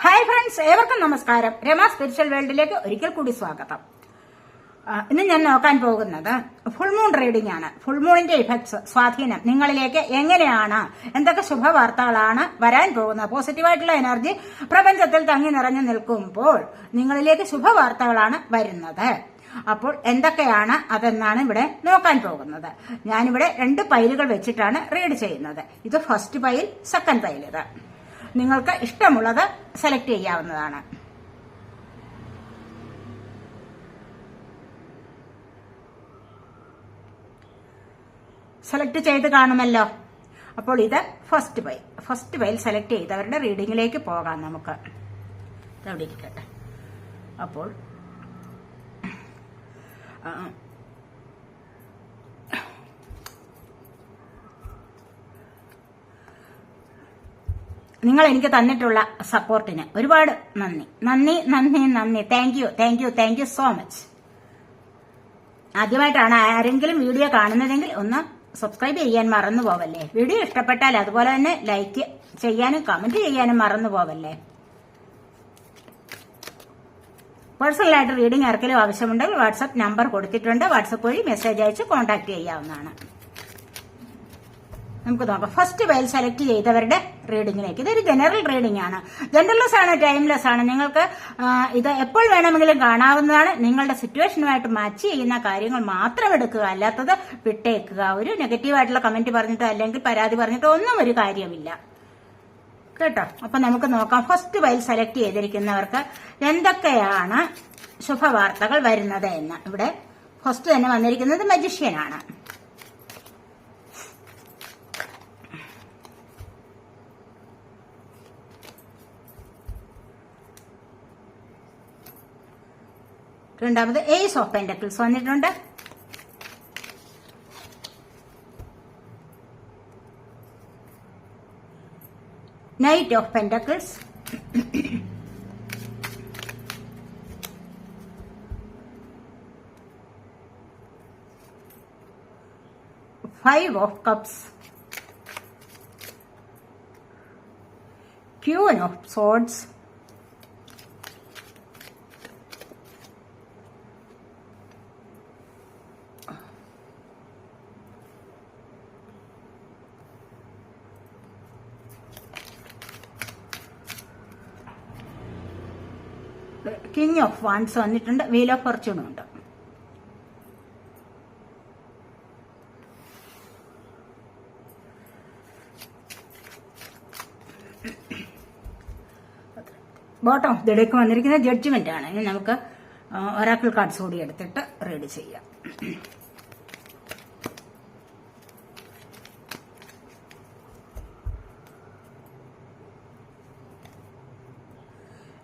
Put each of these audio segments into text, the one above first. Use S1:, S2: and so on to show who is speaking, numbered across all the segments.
S1: Hi friends, ഏവർക്കും നമസ്കാരം. Rama spiritual വേൾഡിലേക്ക് ഒരിക്കൽ കൂടി സ്വാഗതം. ഇന്ന് ഞാൻ നോക്കാൻ പോകുന്നത് ഫുൾ മൂൺ റീഡിംഗ് ആണ്. ഫുൾ മൂണിന്റെ ഇഫക്ട്സ്, സ്വാധീനം നിങ്ങളിലേക്ക് എങ്ങനെയാണ്, എന്തൊക്കെ ശുഭവാർത്തകളാണ് വരാൻ പോകുന്നത്. പോസിറ്റീവായിട്ടുള്ള എനർജി പ്രപഞ്ചത്തിൽ തങ്ങി നിറഞ്ഞു നിൽക്കുമ്പോൾ നിങ്ങളിലേക്ക് ശുഭവാർത്തകളാണ് വരുന്നത്. അപ്പോൾ എന്തൊക്കെയാണ് അതെന്നാണ് ഇവിടെ നോക്കാൻ പോകുന്നത്. ഞാനിവിടെ 2 പൈലുകൾ വെച്ചിട്ടാണ് റീഡ് ചെയ്യുന്നത്. ഇത് ഫസ്റ്റ് പൈൽ, സെക്കൻഡ് പൈൽ. ഇത് നിങ്ങൾക്ക് ഇഷ്ടമുള്ളത് സെലക്ട് ചെയ്യാവുന്നതാണ്. സെലക്ട് ചെയ്ത് കാണുമല്ലോ. അപ്പോൾ ഇത് ഫസ്റ്റ് പൈൽ സെലക്ട് ചെയ്തവരുടെ റീഡിങ്ങിലേക്ക് പോകാം. നമുക്ക് അവിടെ ഇരിക്കട്ടെ. അപ്പോൾ നിങ്ങൾ എനിക്ക് തന്നിട്ടുള്ള സപ്പോർട്ടിന് ഒരുപാട് നന്ദി. Thank you so much. ആദ്യമായിട്ടാണ് ആരെങ്കിലും വീഡിയോ കാണുന്നതെങ്കിൽ ഒന്ന് സബ്സ്ക്രൈബ് ചെയ്യാൻ മറന്നു പോവല്ലേ. വീഡിയോ ഇഷ്ടപ്പെട്ടാൽ അതുപോലെ തന്നെ ലൈക്ക് ചെയ്യാനും കമന്റ് ചെയ്യാനും മറന്നു പോവല്ലേ. പേഴ്സണലായിട്ട് റീഡിംഗ് ആർക്കെങ്കിലും ആവശ്യമുണ്ടെങ്കിൽ വാട്സ്ആപ്പ് നമ്പർ കൊടുത്തിട്ടുണ്ട്. വാട്സ്ആപ്പ് വഴി മെസ്സേജ് അയച്ച് കോൺടാക്ട് ചെയ്യാവുന്നതാണ്. നമുക്ക് നോക്കാം. ഫസ്റ്റ് പൈൽ സെലക്ട് ചെയ്തവരുടെ റീഡിങ്ങിലേക്ക്. ഇതൊരു ജനറൽ റീഡിംഗ് ആണ്. ജനറൽലെസ് ആണ്, ടൈംലെസ് ആണ്. നിങ്ങൾക്ക് ഇത് എപ്പോൾ വേണമെങ്കിലും കാണാവുന്നതാണ്. നിങ്ങളുടെ സിറ്റുവേഷനുമായിട്ട് മാച്ച് ചെയ്യുന്ന കാര്യങ്ങൾ മാത്രം എടുക്കുക, അല്ലാത്തത് വിട്ടേക്കുക. ഒരു നെഗറ്റീവായിട്ടുള്ള കമന്റ് പറഞ്ഞിട്ടോ അല്ലെങ്കിൽ പരാതി പറഞ്ഞിട്ടോ ഒന്നും ഒരു കാര്യമില്ല കേട്ടോ. അപ്പൊ നമുക്ക് നോക്കാം. ഫസ്റ്റ് പൈൽ സെലക്ട് ചെയ്തിരിക്കുന്നവർക്ക് എന്തൊക്കെയാണ് ശുഭവാർത്തകൾ വരുന്നത് എന്ന്. ഇവിടെ ഫസ്റ്റ് തന്നെ വന്നിരിക്കുന്നത് മജിഷ്യനാണ്. രണ്ടാമത് ഏസ് ഓഫ് പെന്റക്കിൾസ് വന്നിട്ടുണ്ട്. Knight of pentacles, five of cups, queen of swords, king of wands വന്നിട്ടുണ്ട്. വീൽ ഓഫ് ഫോർച്യൂണും ഉണ്ട്. ബോട്ടം ഓഫ് ദി ഡെക്ക് വന്നിരിക്കുന്നത് ജഡ്ജ്മെന്റ് ആണ്. ഇനി നമുക്ക് ഒറാക്കിൾ കാർഡ്സ് കൂടി എടുത്തിട്ട് റീഡ് ചെയ്യാം.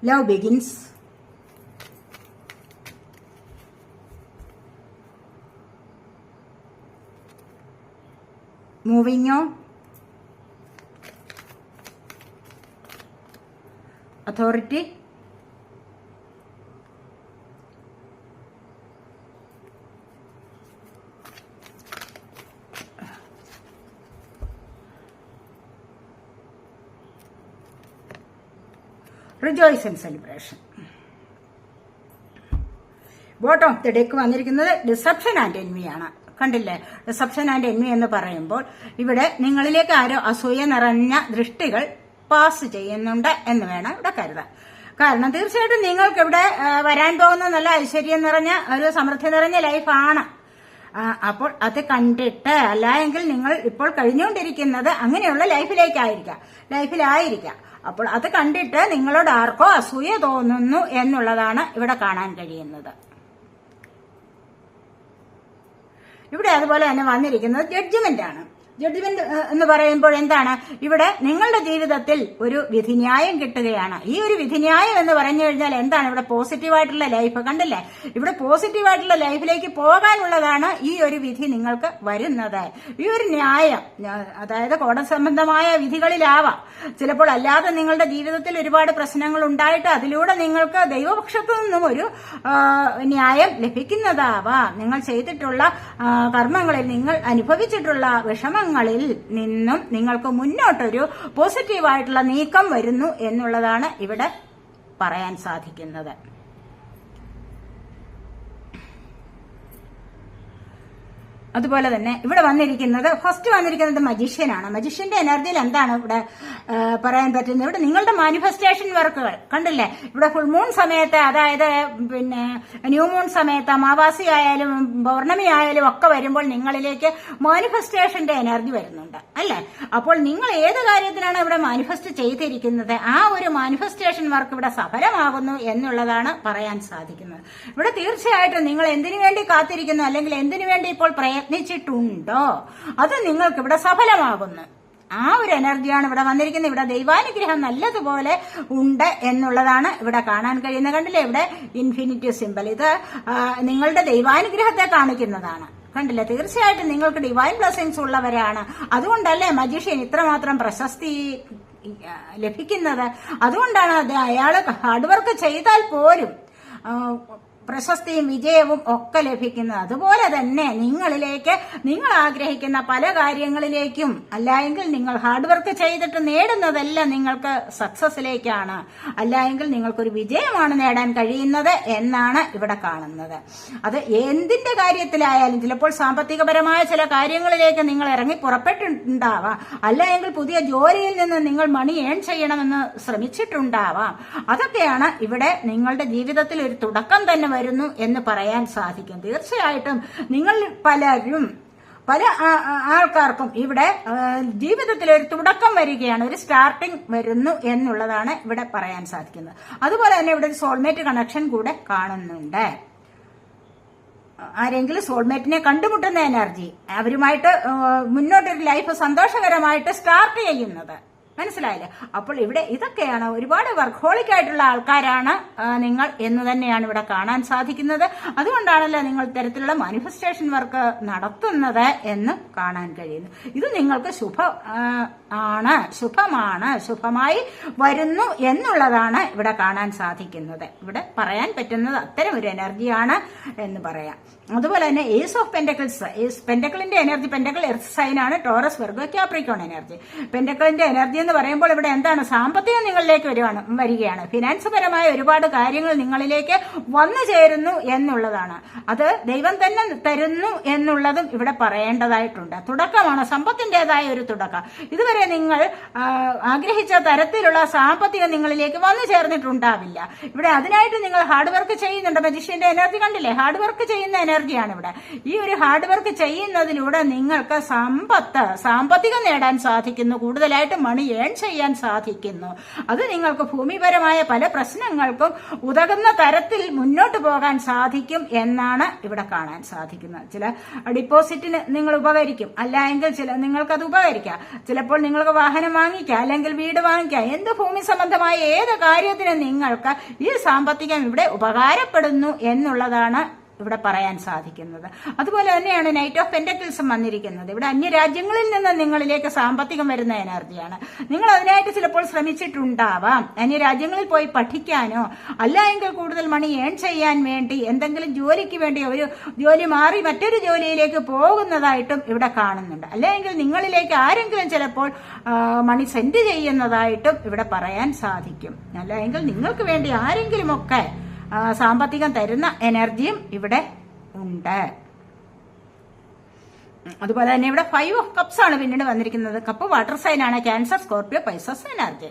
S1: Love begins. Moving on. Authority. Rejoice and celebration. Bottom of the deck വന്നിരിക്കുന്നത് ഡിസപ്ഷൻ ആൻഡ് എൻവി ആണ്. കണ്ടില്ലേ, ഡിസപ്ഷൻ ആൻഡ് എൻവി എന്ന് പറയുമ്പോൾ ഇവിടെ നിങ്ങളിലേക്ക് ആരോ അസൂയ നിറഞ്ഞ ദൃഷ്ടികൾ പാസ് ചെയ്യുന്നുണ്ട് എന്ന് വേണം ഇവിടെ കരുതാൻ. കാരണം തീർച്ചയായിട്ടും നിങ്ങൾക്ക് ഇവിടെ വരാൻ പോകുന്ന നല്ല ഐശ്വര്യം നിറഞ്ഞ ഒരു സമൃദ്ധി നിറഞ്ഞ ലൈഫാണ്. അപ്പോൾ അത് കണ്ടിട്ട്, അല്ല എങ്കിൽ നിങ്ങൾ ഇപ്പോൾ കഴിഞ്ഞുകൊണ്ടിരിക്കുന്നത് അങ്ങനെയുള്ള ലൈഫിലായിരിക്കാം. അപ്പോൾ അത് കണ്ടിട്ട് നിങ്ങളോട് ആർക്കോ അസൂയ തോന്നുന്നു എന്നുള്ളതാണ് ഇവിടെ കാണാൻ കഴിയുന്നത്. ഇവിടെ അതുപോലെ തന്നെ വന്നിരിക്കുന്നത് ജഡ്ജ്മെന്റ് ആണ്. ജഡ്ജ്മെന്റ് എന്ന് പറയുമ്പോൾ എന്താണ്, ഇവിടെ നിങ്ങളുടെ ജീവിതത്തിൽ ഒരു വിധിന്യായം കിട്ടുകയാണ്. ഈ ഒരു വിധിന്യായം എന്ന് പറഞ്ഞു കഴിഞ്ഞാൽ എന്താണ്, ഇവിടെ പോസിറ്റീവായിട്ടുള്ള ലൈഫ് കണ്ടില്ലേ. ഇവിടെ പോസിറ്റീവായിട്ടുള്ള ലൈഫിലേക്ക് പോകാനുള്ളതാണ് ഈ ഒരു വിധി നിങ്ങൾക്ക് വരുന്നത്. ഈ ഒരു ന്യായം, അതായത് കോടതി സംബന്ധമായ വിധികളിലാവാം, ചിലപ്പോൾ അല്ലാതെ നിങ്ങളുടെ ജീവിതത്തിൽ ഒരുപാട് പ്രശ്നങ്ങൾ ഉണ്ടായിട്ട് അതിലൂടെ നിങ്ങൾക്ക് ദൈവപക്ഷത്തു നിന്നും ഒരു ന്യായം ലഭിക്കുന്നതാവാം. നിങ്ങൾ ചെയ്തിട്ടുള്ള കർമ്മങ്ങളിൽ നിങ്ങൾ അനുഭവിച്ചിട്ടുള്ള വിഷമങ്ങൾ തടസ്സങ്ങളിൽ നിന്നും നിങ്ങൾക്ക് മുന്നോട്ടൊരു പോസിറ്റീവായിട്ടുള്ള നീക്കം വരുന്നു എന്നുള്ളതാണ് ഇവിടെ പറയാൻ സാധിക്കുന്നത്. അതുപോലെ തന്നെ ഇവിടെ ഫസ്റ്റ് വന്നിരിക്കുന്നത് മജീഷ്യനാണ്. മജീഷ്യന്റെ എനർജിയിൽ എന്താണ് ഇവിടെ പറയാൻ പറ്റുന്നത്? ഇവിടെ നിങ്ങളുടെ മാനിഫെസ്റ്റേഷൻ വർക്കുകൾ കണ്ടില്ലേ? ഇവിടെ ഫുൾ മൂൺ സമയത്ത്, അതായത് പിന്നെ ന്യൂ മൂൺ സമയത്ത്, അമാവാസി ആയാലും പൗർണമി ആയാലും ഒക്കെ വരുമ്പോൾ നിങ്ങളിലേക്ക് മാനിഫെസ്റ്റേഷന്റെ എനർജി വരുന്നുണ്ട് അല്ലെ? അപ്പോൾ നിങ്ങൾ ഏത് കാര്യത്തിനാണ് ഇവിടെ മാനിഫെസ്റ്റ് ചെയ്തിരിക്കുന്നത്, ആ ഒരു മാനിഫെസ്റ്റേഷൻ വർക്ക് ഇവിടെ സഫലമാകുന്നു എന്നുള്ളതാണ് പറയാൻ സാധിക്കുന്നത്. ഇവിടെ തീർച്ചയായിട്ടും നിങ്ങൾ എന്തിനു വേണ്ടി കാത്തിരിക്കുന്നു, അല്ലെങ്കിൽ എന്തിനു വേണ്ടി ഇപ്പോൾ പ്രയത്നിച്ചിട്ടുണ്ടോ അത് നിങ്ങൾക്ക് ഇവിടെ സഫലമാകുന്നു. ആ ഒരു എനർജിയാണ് ഇവിടെ വന്നിരിക്കുന്നത്. ഇവിടെ ദൈവാനുഗ്രഹം നല്ലതുപോലെ ഉണ്ട് എന്നുള്ളതാണ് ഇവിടെ കാണാൻ കഴിയുന്നത്. കണ്ടില്ലേ? ഇവിടെ ഇൻഫിനിറ്റി സിമ്പൽ, ഇത് നിങ്ങളുടെ ദൈവാനുഗ്രഹത്തെ കാണിക്കുന്നതാണ്. കണ്ടില്ലേ? തീർച്ചയായിട്ടും നിങ്ങൾക്ക് ഡിവൈൻ ബ്ലെസ്സിങ്സ് ഉള്ളവരാണ്. അതുകൊണ്ടല്ലേ മജീഷ്യൻ ഇത്രമാത്രം പ്രശസ്തി ലഭിക്കുന്നത്. അതുകൊണ്ടാണ് അയാൾ ഹാർഡ് വർക്ക് ചെയ്താൽ പോലും പ്രശസ്തിയും വിജയവും ഒക്കെ ലഭിക്കുന്നത്. അതുപോലെ തന്നെ നിങ്ങളിലേക്ക് നിങ്ങൾ ആഗ്രഹിക്കുന്ന പല കാര്യങ്ങളിലേക്കും, അല്ലായെങ്കിൽ നിങ്ങൾ ഹാർഡ് വർക്ക് ചെയ്തിട്ട് നേടുന്നതെല്ലാം നിങ്ങൾക്ക് സക്സസിലേക്കാണ്, അല്ലായെങ്കിൽ നിങ്ങൾക്കൊരു വിജയമാണ് നേടാൻ കഴിയുന്നത് എന്നാണ് ഇവിടെ കാണുന്നത്. അത് എന്തിന്റെ കാര്യത്തിലായാലും, ചിലപ്പോൾ സാമ്പത്തികപരമായ ചില കാര്യങ്ങളിലേക്ക് നിങ്ങൾ ഇറങ്ങി പുറപ്പെട്ടിട്ടുണ്ടാവാം, അല്ലെങ്കിൽ പുതിയ ജോലിയിൽ നിന്ന് നിങ്ങൾ മണി ഏൺ ചെയ്യണമെന്ന് ശ്രമിച്ചിട്ടുണ്ടാവാം. അതൊക്കെയാണ് ഇവിടെ നിങ്ങളുടെ ജീവിതത്തിൽ ഒരു തുടക്കം തന്നെ വരുന്നു എന്ന് പറയാൻ സാധിക്കും. തീർച്ചയായിട്ടും നിങ്ങൾ പല ആൾക്കാർക്കും ഇവിടെ ജീവിതത്തിൽ ഒരു തുടക്കം വരികയാണ്, ഒരു സ്റ്റാർട്ടിംഗ് വരുന്നു എന്നുള്ളതാണ് ഇവിടെ പറയാൻ സാധിക്കുന്നത്. അതുപോലെ തന്നെ ഇവിടെ ഒരു സോൾമേറ്റ് കണക്ഷൻ കൂടെ കാണുന്നുണ്ട്. ആരെങ്കിലും സോൾമേറ്റിനെ കണ്ടുമുട്ടുന്ന എനർജി, അവരുമായിട്ട് മുന്നോട്ടൊരു ലൈഫ് സന്തോഷകരമായിട്ട് സ്റ്റാർട്ട് ചെയ്യുന്നത്, മനസ്സിലായില്ലേ? അപ്പോൾ ഇവിടെ ഇതൊക്കെയാണ്, ഒരുപാട് വർക്ക്ഹോളിക് ആയിട്ടുള്ള ആൾക്കാരാണ് നിങ്ങൾ എന്ന് തന്നെയാണ് ഇവിടെ കാണാൻ സാധിക്കുന്നത്. അതുകൊണ്ടാണല്ലോ നിങ്ങൾ ഇത്തരത്തിലുള്ള മാനിഫെസ്റ്റേഷൻ വർക്ക് നടത്തുന്നത് എന്ന് കാണാൻ കഴിയുന്നു. ഇത് നിങ്ങൾക്ക് ശുഭമായി വരുന്നു എന്നുള്ളതാണ് ഇവിടെ കാണാൻ സാധിക്കുന്നത്. ഇവിടെ പറയാൻ പറ്റുന്നത് അത്തരം ഒരു എനർജിയാണ് എന്ന് പറയാം. അതുപോലെ തന്നെ ഏസ് ഓഫ് പെന്റക്കിൾസ്, പെന്റക്കിളിന്റെ എനർജി, പെന്റക്കിൾ എർത്ത് സൈൻ ആണ്, ടോറസ്, വെർഗോ, ക്യാപ്രിക്കോൺ എനർജി. പെന്റക്കിളിന്റെ എനർജി എന്ന് പറയുമ്പോൾ ഇവിടെ എന്താണ്? സാമ്പത്തികം നിങ്ങളിലേക്ക് വരികയാണ്. ഫിനാൻസ് പരമായ ഒരുപാട് കാര്യങ്ങൾ നിങ്ങളിലേക്ക് വന്നു ചേരുന്നു എന്നുള്ളതാണ്. അത് ദൈവം തന്നെ തരുന്നു എന്നുള്ളതും ഇവിടെ പറയേണ്ടതായിട്ടുണ്ട്. തുടക്കമാണ്, സമ്പത്തിന്റേതായ ഒരു തുടക്കം. ഇതുവരെ നിങ്ങൾ ആഗ്രഹിച്ച തരത്തിലുള്ള സാമ്പത്തികം നിങ്ങളിലേക്ക് വന്നു ചേർന്നിട്ടുണ്ടാവില്ല. ഇവിടെ അതിനായിട്ട് നിങ്ങൾ ഹാർഡ് വർക്ക് ചെയ്യുന്നുണ്ട്. മജീഷ്യന്റെ എനർജി കണ്ടില്ലേ? ഹാർഡ് വർക്ക് ചെയ്യുന്ന എനർജിയാണ് ഇവിടെ. ഈ ഒരു ഹാർഡ് വർക്ക് ചെയ്യുന്നതിലൂടെ നിങ്ങൾക്ക് സാമ്പത്തികം നേടാൻ സാധിക്കുന്നു, കൂടുതലായിട്ട് മണി ഏൺ ചെയ്യാൻ സാധിക്കുന്നു. അത് നിങ്ങൾക്ക് ഭൂമിപരമായ പല പ്രശ്നങ്ങൾക്കും ഉതകുന്ന തരത്തിൽ മുന്നോട്ട് പോകാൻ സാധിക്കും എന്നാണ് ഇവിടെ കാണാൻ സാധിക്കുന്നത്. ചില ഡിപ്പോസിറ്റിന് നിങ്ങൾ ഉപകരിക്കും, അല്ലെങ്കിൽ നിങ്ങൾക്കത് ഉപകരിക്കാം. ചിലപ്പോൾ നിങ്ങൾക്ക് വാഹനം വാങ്ങിക്കാം, അല്ലെങ്കിൽ വീട് വാങ്ങിക്കാം. എന്ത് ഭൂമി സംബന്ധമായ ഏത് കാര്യത്തിനും നിങ്ങൾക്ക് ഈ സാമ്പത്തികം ഇവിടെ ഉപകാരപ്പെടുന്നു എന്നുള്ളതാണ് ഇവിടെ പറയാൻ സാധിക്കുന്നത്. അതുപോലെ തന്നെയാണ് നൈറ്റ് ഓഫ് പെന്റക്കിൾസും വന്നിരിക്കുന്നത്. ഇവിടെ അന്യരാജ്യങ്ങളിൽ നിന്ന് നിങ്ങളിലേക്ക് സാമ്പത്തികം വരുന്ന എനർജിയാണ്. നിങ്ങൾ അതിനായിട്ട് ചിലപ്പോൾ ശ്രമിച്ചിട്ടുണ്ടാവാം, അന്യരാജ്യങ്ങളിൽ പോയി പഠിക്കാനോ അല്ലെങ്കിൽ കൂടുതൽ മണി ഏൺ ചെയ്യാൻ വേണ്ടി, എന്തെങ്കിലും ജോലിക്ക് വേണ്ടി ഒരു ജോലി മാറി മറ്റൊരു ജോലിയിലേക്ക് പോകുന്നതായിട്ടും ഇവിടെ കാണുന്നുണ്ട്. അല്ലെങ്കിൽ നിങ്ങളിലേക്ക് ആരെങ്കിലും ചിലപ്പോൾ മണി സെൻഡ് ചെയ്യുന്നതായിട്ടും ഇവിടെ പറയാൻ സാധിക്കും. അല്ലെങ്കിൽ നിങ്ങൾക്ക് വേണ്ടി ആരെങ്കിലുമൊക്കെ സാമ്പത്തികം തരുന്ന എനർജിയും ഇവിടെ ഉണ്ട്. അതുപോലെ തന്നെ ഇവിടെ 5 ഓഫ് കപ്സ് ആണ് പിന്നീട് വന്നിരിക്കുന്നത്. കപ്പ് വാട്ടർ സൈൻ ആണ്, ക്യാൻസർ, സ്കോർപ്പിയോ, പൈസസ് എനർജി.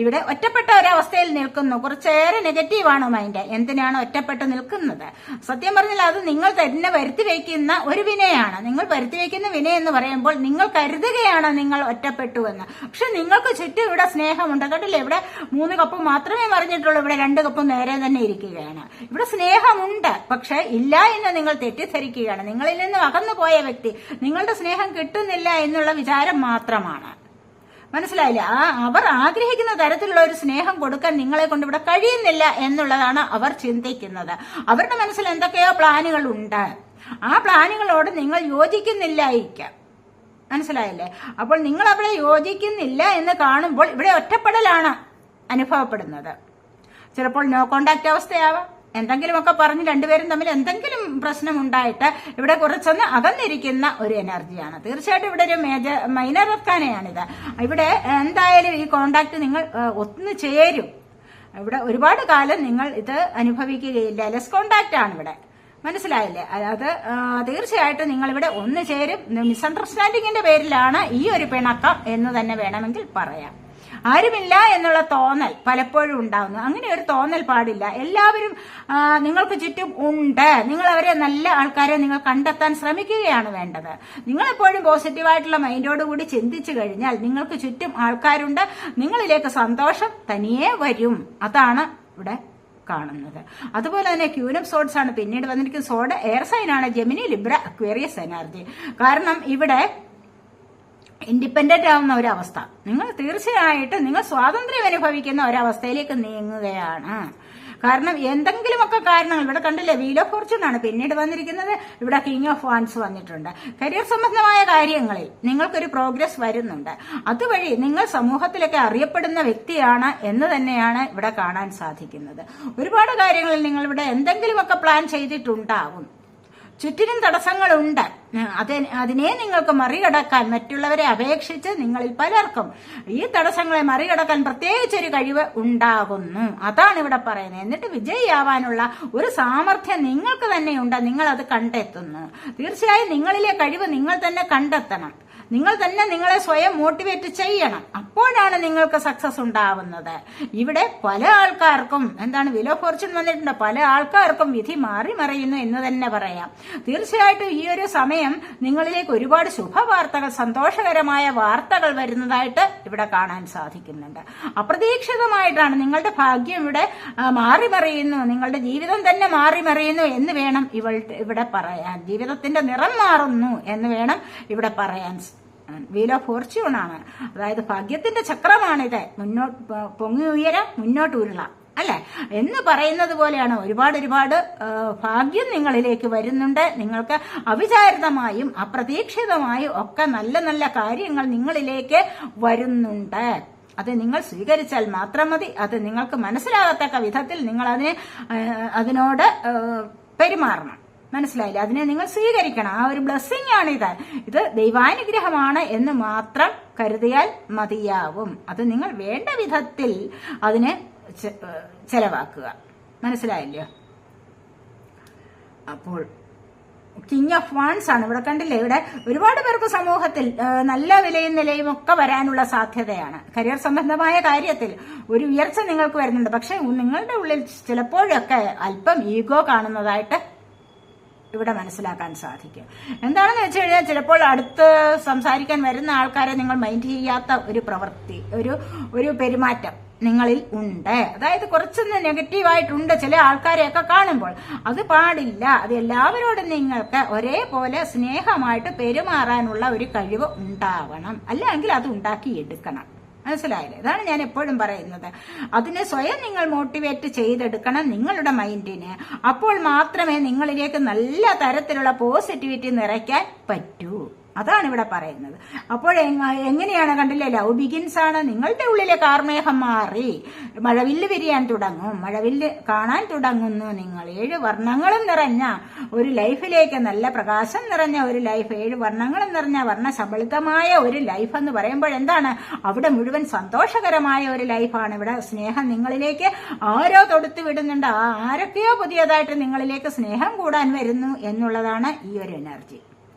S1: ഇവിടെ ഒറ്റപ്പെട്ട ഒരവസ്ഥയിൽ നിൽക്കുന്നു, കുറച്ചേറെ നെഗറ്റീവാണ് മൈൻഡ്. എന്തിനാണ് ഒറ്റപ്പെട്ട് നിൽക്കുന്നത്? സത്യം പറഞ്ഞാൽ അത് നിങ്ങൾ തന്നെ വരുത്തി വയ്ക്കുന്ന ഒരു വിനയാണ്. നിങ്ങൾ വരുത്തി വയ്ക്കുന്ന വിന എന്ന് പറയുമ്പോൾ നിങ്ങൾ കരുതുകയാണ് നിങ്ങൾ ഒറ്റപ്പെട്ടു എന്ന്. പക്ഷെ നിങ്ങൾക്ക് ചുറ്റും ഇവിടെ സ്നേഹമുണ്ട്. കണ്ടില്ലേ? ഇവിടെ 3 കപ്പ് മാത്രമേ മറിഞ്ഞിട്ടുള്ളൂ, ഇവിടെ 2 കപ്പ് നേരെ തന്നെ ഇരിക്കുകയാണ്. ഇവിടെ സ്നേഹമുണ്ട്, പക്ഷെ ഇല്ല എന്ന് നിങ്ങൾ തെറ്റിദ്ധരിക്കുകയാണ്. നിങ്ങളിൽ നിന്ന് അകന്നു പോയ വ്യക്തി നിങ്ങളുടെ സ്നേഹം കിട്ടുന്നില്ല എന്നുള്ള വിചാരം മാത്രമാണ്. മനസ്സിലായില്ലേ? അവർ ആഗ്രഹിക്കുന്ന തരത്തിലുള്ള ഒരു സ്നേഹം കൊടുക്കാൻ നിങ്ങളെ കൊണ്ട് ഇവിടെ കഴിയുന്നില്ല എന്നുള്ളതാണ് അവർ ചിന്തിക്കുന്നത്. അവരുടെ മനസ്സിൽ എന്തൊക്കെയോ പ്ലാനുകൾ ഉണ്ട്. ആ പ്ലാനുകളോട് നിങ്ങൾ യോജിക്കുന്നില്ലായിരിക്കാം. മനസ്സിലായില്ലേ? അപ്പോൾ നിങ്ങൾ അവിടെ യോജിക്കുന്നില്ല എന്ന് കാണുമ്പോൾ ഇവിടെ ഒറ്റപ്പെടലാണ് അനുഭവപ്പെടുന്നത്. ചിലപ്പോൾ നോ കോണ്ടാക്ട് അവസ്ഥയാവാം, എന്തെങ്കിലുമൊക്കെ പറഞ്ഞ് രണ്ടുപേരും തമ്മിൽ എന്തെങ്കിലും പ്രശ്നമുണ്ടായിട്ട് ഇവിടെ കുറച്ചൊന്ന് അകന്നിരിക്കുന്ന ഒരു എനർജിയാണ്. തീർച്ചയായിട്ടും ഇവിടെ ഒരു മൈനർ അർക്കാനയാണിത്. ഇവിടെ എന്തായാലും ഈ കോണ്ടാക്ട് നിങ്ങൾ ഒന്നു ചേരും. ഇവിടെ ഒരുപാട് കാലം നിങ്ങൾ ഇത് അനുഭവിക്കുകയില്ല. ലെസ് കോണ്ടാക്ട് ആണ് ഇവിടെ, മനസ്സിലായില്ലേ? അത് തീർച്ചയായിട്ടും നിങ്ങൾ ഇവിടെ ഒന്നു ചേരും. മിസ്അണ്ടർസ്റ്റാൻഡിങ്ങിന്റെ പേരിലാണ് ഈ ഒരു പിണക്കം എന്ന് തന്നെ വേണമെങ്കിൽ പറയാം. ആരുമില്ല എന്നുള്ള തോന്നൽ പലപ്പോഴും ഉണ്ടാവുന്നു. അങ്ങനെ ഒരു തോന്നൽ പാടില്ല. എല്ലാവരും നിങ്ങൾക്ക് ചുറ്റും ഉണ്ട്. നിങ്ങൾ അവരെ നല്ല ആൾക്കാരെ നിങ്ങൾ കണ്ടെത്താൻ ശ്രമിക്കുകയാണ് വേണ്ടത്. നിങ്ങളെപ്പോഴും പോസിറ്റീവായിട്ടുള്ള മൈൻഡോടുകൂടി ചിന്തിച്ചു കഴിഞ്ഞാൽ നിങ്ങൾക്ക് ചുറ്റും ആൾക്കാരുണ്ട്. നിങ്ങളിലേക്ക് സന്തോഷം തനിയെ വരും. അതാണ് ഇവിടെ കാണുന്നത്. അതുപോലെ തന്നെ ക്യൂൻ ഓഫ് സോഡ്സ് ആണ് പിന്നീട് വന്നിരിക്കുന്നത്. സോഡ് എയർ സൈൻ ആണ്, ജെമിനി, ലിബ്ര, അക്വേറിയസ് എനർജി. കാരണം ഇവിടെ ഇൻഡിപെൻഡന്റ് ആവുന്ന ഒരവസ്ഥ, നിങ്ങൾ തീർച്ചയായിട്ടും നിങ്ങൾ സ്വാതന്ത്ര്യം അനുഭവിക്കുന്ന ഒരവസ്ഥയിലേക്ക് നീങ്ങുകയാണ്. കാരണം എന്തെങ്കിലുമൊക്കെ കാരണങ്ങൾ ഇവിടെ കണ്ടില്ലേ, വീൽ ഓഫ് ഫോർച്യൂൺ ആണ് പിന്നീട് വന്നിരിക്കുന്നത്. ഇവിടെ കിങ് ഓഫ് വാൻസ് വന്നിട്ടുണ്ട്. കരിയർ സംബന്ധമായ കാര്യങ്ങളിൽ നിങ്ങൾക്കൊരു പ്രോഗ്രസ് വരുന്നുണ്ട്. അതുവഴി നിങ്ങൾ സമൂഹത്തിലൊക്കെ അറിയപ്പെടുന്ന വ്യക്തിയാണ് എന്ന് തന്നെയാണ് ഇവിടെ കാണാൻ സാധിക്കുന്നത്. ഒരുപാട് കാര്യങ്ങളിൽ നിങ്ങൾ ഇവിടെ എന്തെങ്കിലുമൊക്കെ പ്ലാൻ ചെയ്തിട്ടുണ്ടാകും. ചുറ്റിനും തടസ്സങ്ങളുണ്ട്. അതിനെ നിങ്ങൾക്ക് മറികടക്കാൻ മറ്റുള്ളവരെ അപേക്ഷിച്ച് നിങ്ങളിൽ പലർക്കും ഈ തടസ്സങ്ങളെ മറികടക്കാൻ പ്രത്യേകിച്ചൊരു കഴിവ് ഉണ്ടാകുന്നു. അതാണ് ഇവിടെ പറയുന്നത്. എന്നിട്ട് വിജയിയാവാനുള്ള ഒരു സാമർഥ്യം നിങ്ങൾക്ക് തന്നെയുണ്ട്. നിങ്ങൾ അത് കണ്ടെത്തുന്നു. തീർച്ചയായും നിങ്ങളിലെ കഴിവ് നിങ്ങൾ തന്നെ കണ്ടെത്തണം. നിങ്ങൾ തന്നെ നിങ്ങളെ സ്വയം മോട്ടിവേറ്റ് ചെയ്യണം. അപ്പോഴാണ് നിങ്ങൾക്ക് സക്സസ് ഉണ്ടാവുന്നത്. ഇവിടെ പല ആൾക്കാർക്കും എന്താണ് വീൽ ഓഫ് ഫോർച്യൂൺ വന്നിട്ടുണ്ട്. പല ആൾക്കാർക്കും വിധി മാറി മറിയുന്നു എന്ന് തന്നെ പറയാം. തീർച്ചയായിട്ടും ഈ ഒരു സമയം നിങ്ങളിലേക്ക് ഒരുപാട് ശുഭവാർത്തകൾ, സന്തോഷകരമായ വാർത്തകൾ വരുന്നതായിട്ട് ഇവിടെ കാണാൻ സാധിക്കുന്നുണ്ട്. അപ്രതീക്ഷിതമായിട്ടാണ് നിങ്ങളുടെ ഭാഗ്യം ഇവിടെ മാറി മറിയുന്നു. നിങ്ങളുടെ ജീവിതം തന്നെ മാറി മറിയുന്നു എന്ന് വേണം ഇവിടെ പറയാൻ. ജീവിതത്തിന്റെ നിറം മാറുന്നു എന്ന് വേണം ഇവിടെ പറയാൻ. വീൽ ഓഫ് ഫോർച്യൂൺ ആണ്, അതായത് ഭാഗ്യത്തിന്റെ ചക്രമാണിത്. മുന്നോട്ട് പൊങ്ങി ഉയരാം, മുന്നോട്ട് ഉരുളാം, അല്ലെ എന്ന് പറയുന്നത് പോലെയാണ്. ഒരുപാട് ഭാഗ്യം നിങ്ങളിലേക്ക് വരുന്നുണ്ട്. നിങ്ങൾക്ക് അവിചാരിതമായും അപ്രതീക്ഷിതമായും ഒക്കെ നല്ല നല്ല കാര്യങ്ങൾ നിങ്ങളിലേക്ക് വരുന്നുണ്ട്. അത് നിങ്ങൾ സ്വീകരിച്ചാൽ മാത്രം മതി. അത് നിങ്ങൾക്ക് മനസ്സിലാകത്തക്ക വിധത്തിൽ നിങ്ങൾ അതിനോട് പെരുമാറണം. മനസ്സിലായില്ലേ? അതിനെ നിങ്ങൾ സ്വീകരിക്കണം. ആ ഒരു ബ്ലെസ്സിങ് ആണ് ഇത് ദൈവാനുഗ്രഹമാണ് എന്ന് മാത്രം കരുതിയാൽ മതിയാവും. അത് നിങ്ങൾ വേണ്ട വിധത്തിൽ അതിനെ ചെലവാക്കുക. മനസ്സിലായില്ലോ? അപ്പോൾ കിങ് ഓഫ് വാൻസ് ആണ് ഇവിടെ കണ്ടില്ലേ. ഇവിടെ ഒരുപാട് പേർക്ക് സമൂഹത്തിൽ നല്ല വിലയും നിലയും ഒക്കെ വരാനുള്ള സാധ്യതയാണ്. കരിയർ സംബന്ധമായ കാര്യത്തിൽ ഒരു ഉയർച്ച നിങ്ങൾക്ക് വരുന്നുണ്ട്. പക്ഷെ നിങ്ങളുടെ ഉള്ളിൽ ചിലപ്പോഴൊക്കെ അല്പം ഈഗോ കാണുന്നതായിട്ട് ഇവിടെ മനസ്സിലാക്കാൻ സാധിക്കും. എന്താണെന്ന് വെച്ച് കഴിഞ്ഞാൽ ചിലപ്പോൾ അടുത്ത് സംസാരിക്കാൻ വരുന്ന ആൾക്കാരെ നിങ്ങൾ മൈൻഡ് ചെയ്യാത്ത ഒരു പ്രവൃത്തി, ഒരു പെരുമാറ്റം നിങ്ങളിൽ ഉണ്ട്. അതായത് കുറച്ചൊന്ന് നെഗറ്റീവായിട്ടുണ്ട് ചില ആൾക്കാരെയൊക്കെ കാണുമ്പോൾ. അത് പാടില്ല. അത് എല്ലാവരോടും നിങ്ങൾക്ക് ഒരേപോലെ സ്നേഹമായിട്ട് പെരുമാറാനുള്ള ഒരു കഴിവ് ഉണ്ടാവണം. അല്ലെങ്കിൽ അത് ഉണ്ടാക്കിയെടുക്കണം. മനസ്സിലായില്ലേ? ഇതാണ് ഞാൻ എപ്പോഴും പറയുന്നത്. അതിനെ സ്വയം നിങ്ങൾ മോട്ടിവേറ്റ് ചെയ്തെടുക്കണം നിങ്ങളുടെ മൈൻഡിനെ. അപ്പോൾ മാത്രമേ നിങ്ങളിലേക്ക് നല്ല തരത്തിലുള്ള പോസിറ്റിവിറ്റി നിറയ്ക്കാൻ പറ്റൂ. അതാണ് ഇവിടെ പറയുന്നത്. അപ്പോൾ എങ്ങനെയാണ് കണ്ടില്ലേ, ലവ് ബിഗിൻസ് ആണ്. നിങ്ങളുടെ ഉള്ളിലെ കാർമേഘം മാറി മഴവില്ല് വിരിയാൻ തുടങ്ങും. മഴവില്ല് കാണാൻ തുടങ്ങുന്നു. നിങ്ങൾ 7 വർണ്ണങ്ങളും നിറഞ്ഞ ഒരു ലൈഫിലേക്ക്, നല്ല പ്രകാശം നിറഞ്ഞ ഒരു ലൈഫ്, 7 വർണ്ണങ്ങളും നിറഞ്ഞ വർണ്ണശബളിതമായ ഒരു ലൈഫ് എന്ന് പറയുമ്പോൾ എന്താണ്, അവിടെ മുഴുവൻ സന്തോഷകരമായ ഒരു ലൈഫാണ്. ഇവിടെ സ്നേഹം നിങ്ങളിലേക്ക് ആരോ തൊടുത്തു വിടുന്നുണ്ട്. ആരൊക്കെയോ പുതിയതായിട്ട് നിങ്ങളിലേക്ക് സ്നേഹം കൂടാൻ വരുന്നു എന്നുള്ളതാണ് ഈ ഒരു എനർജി.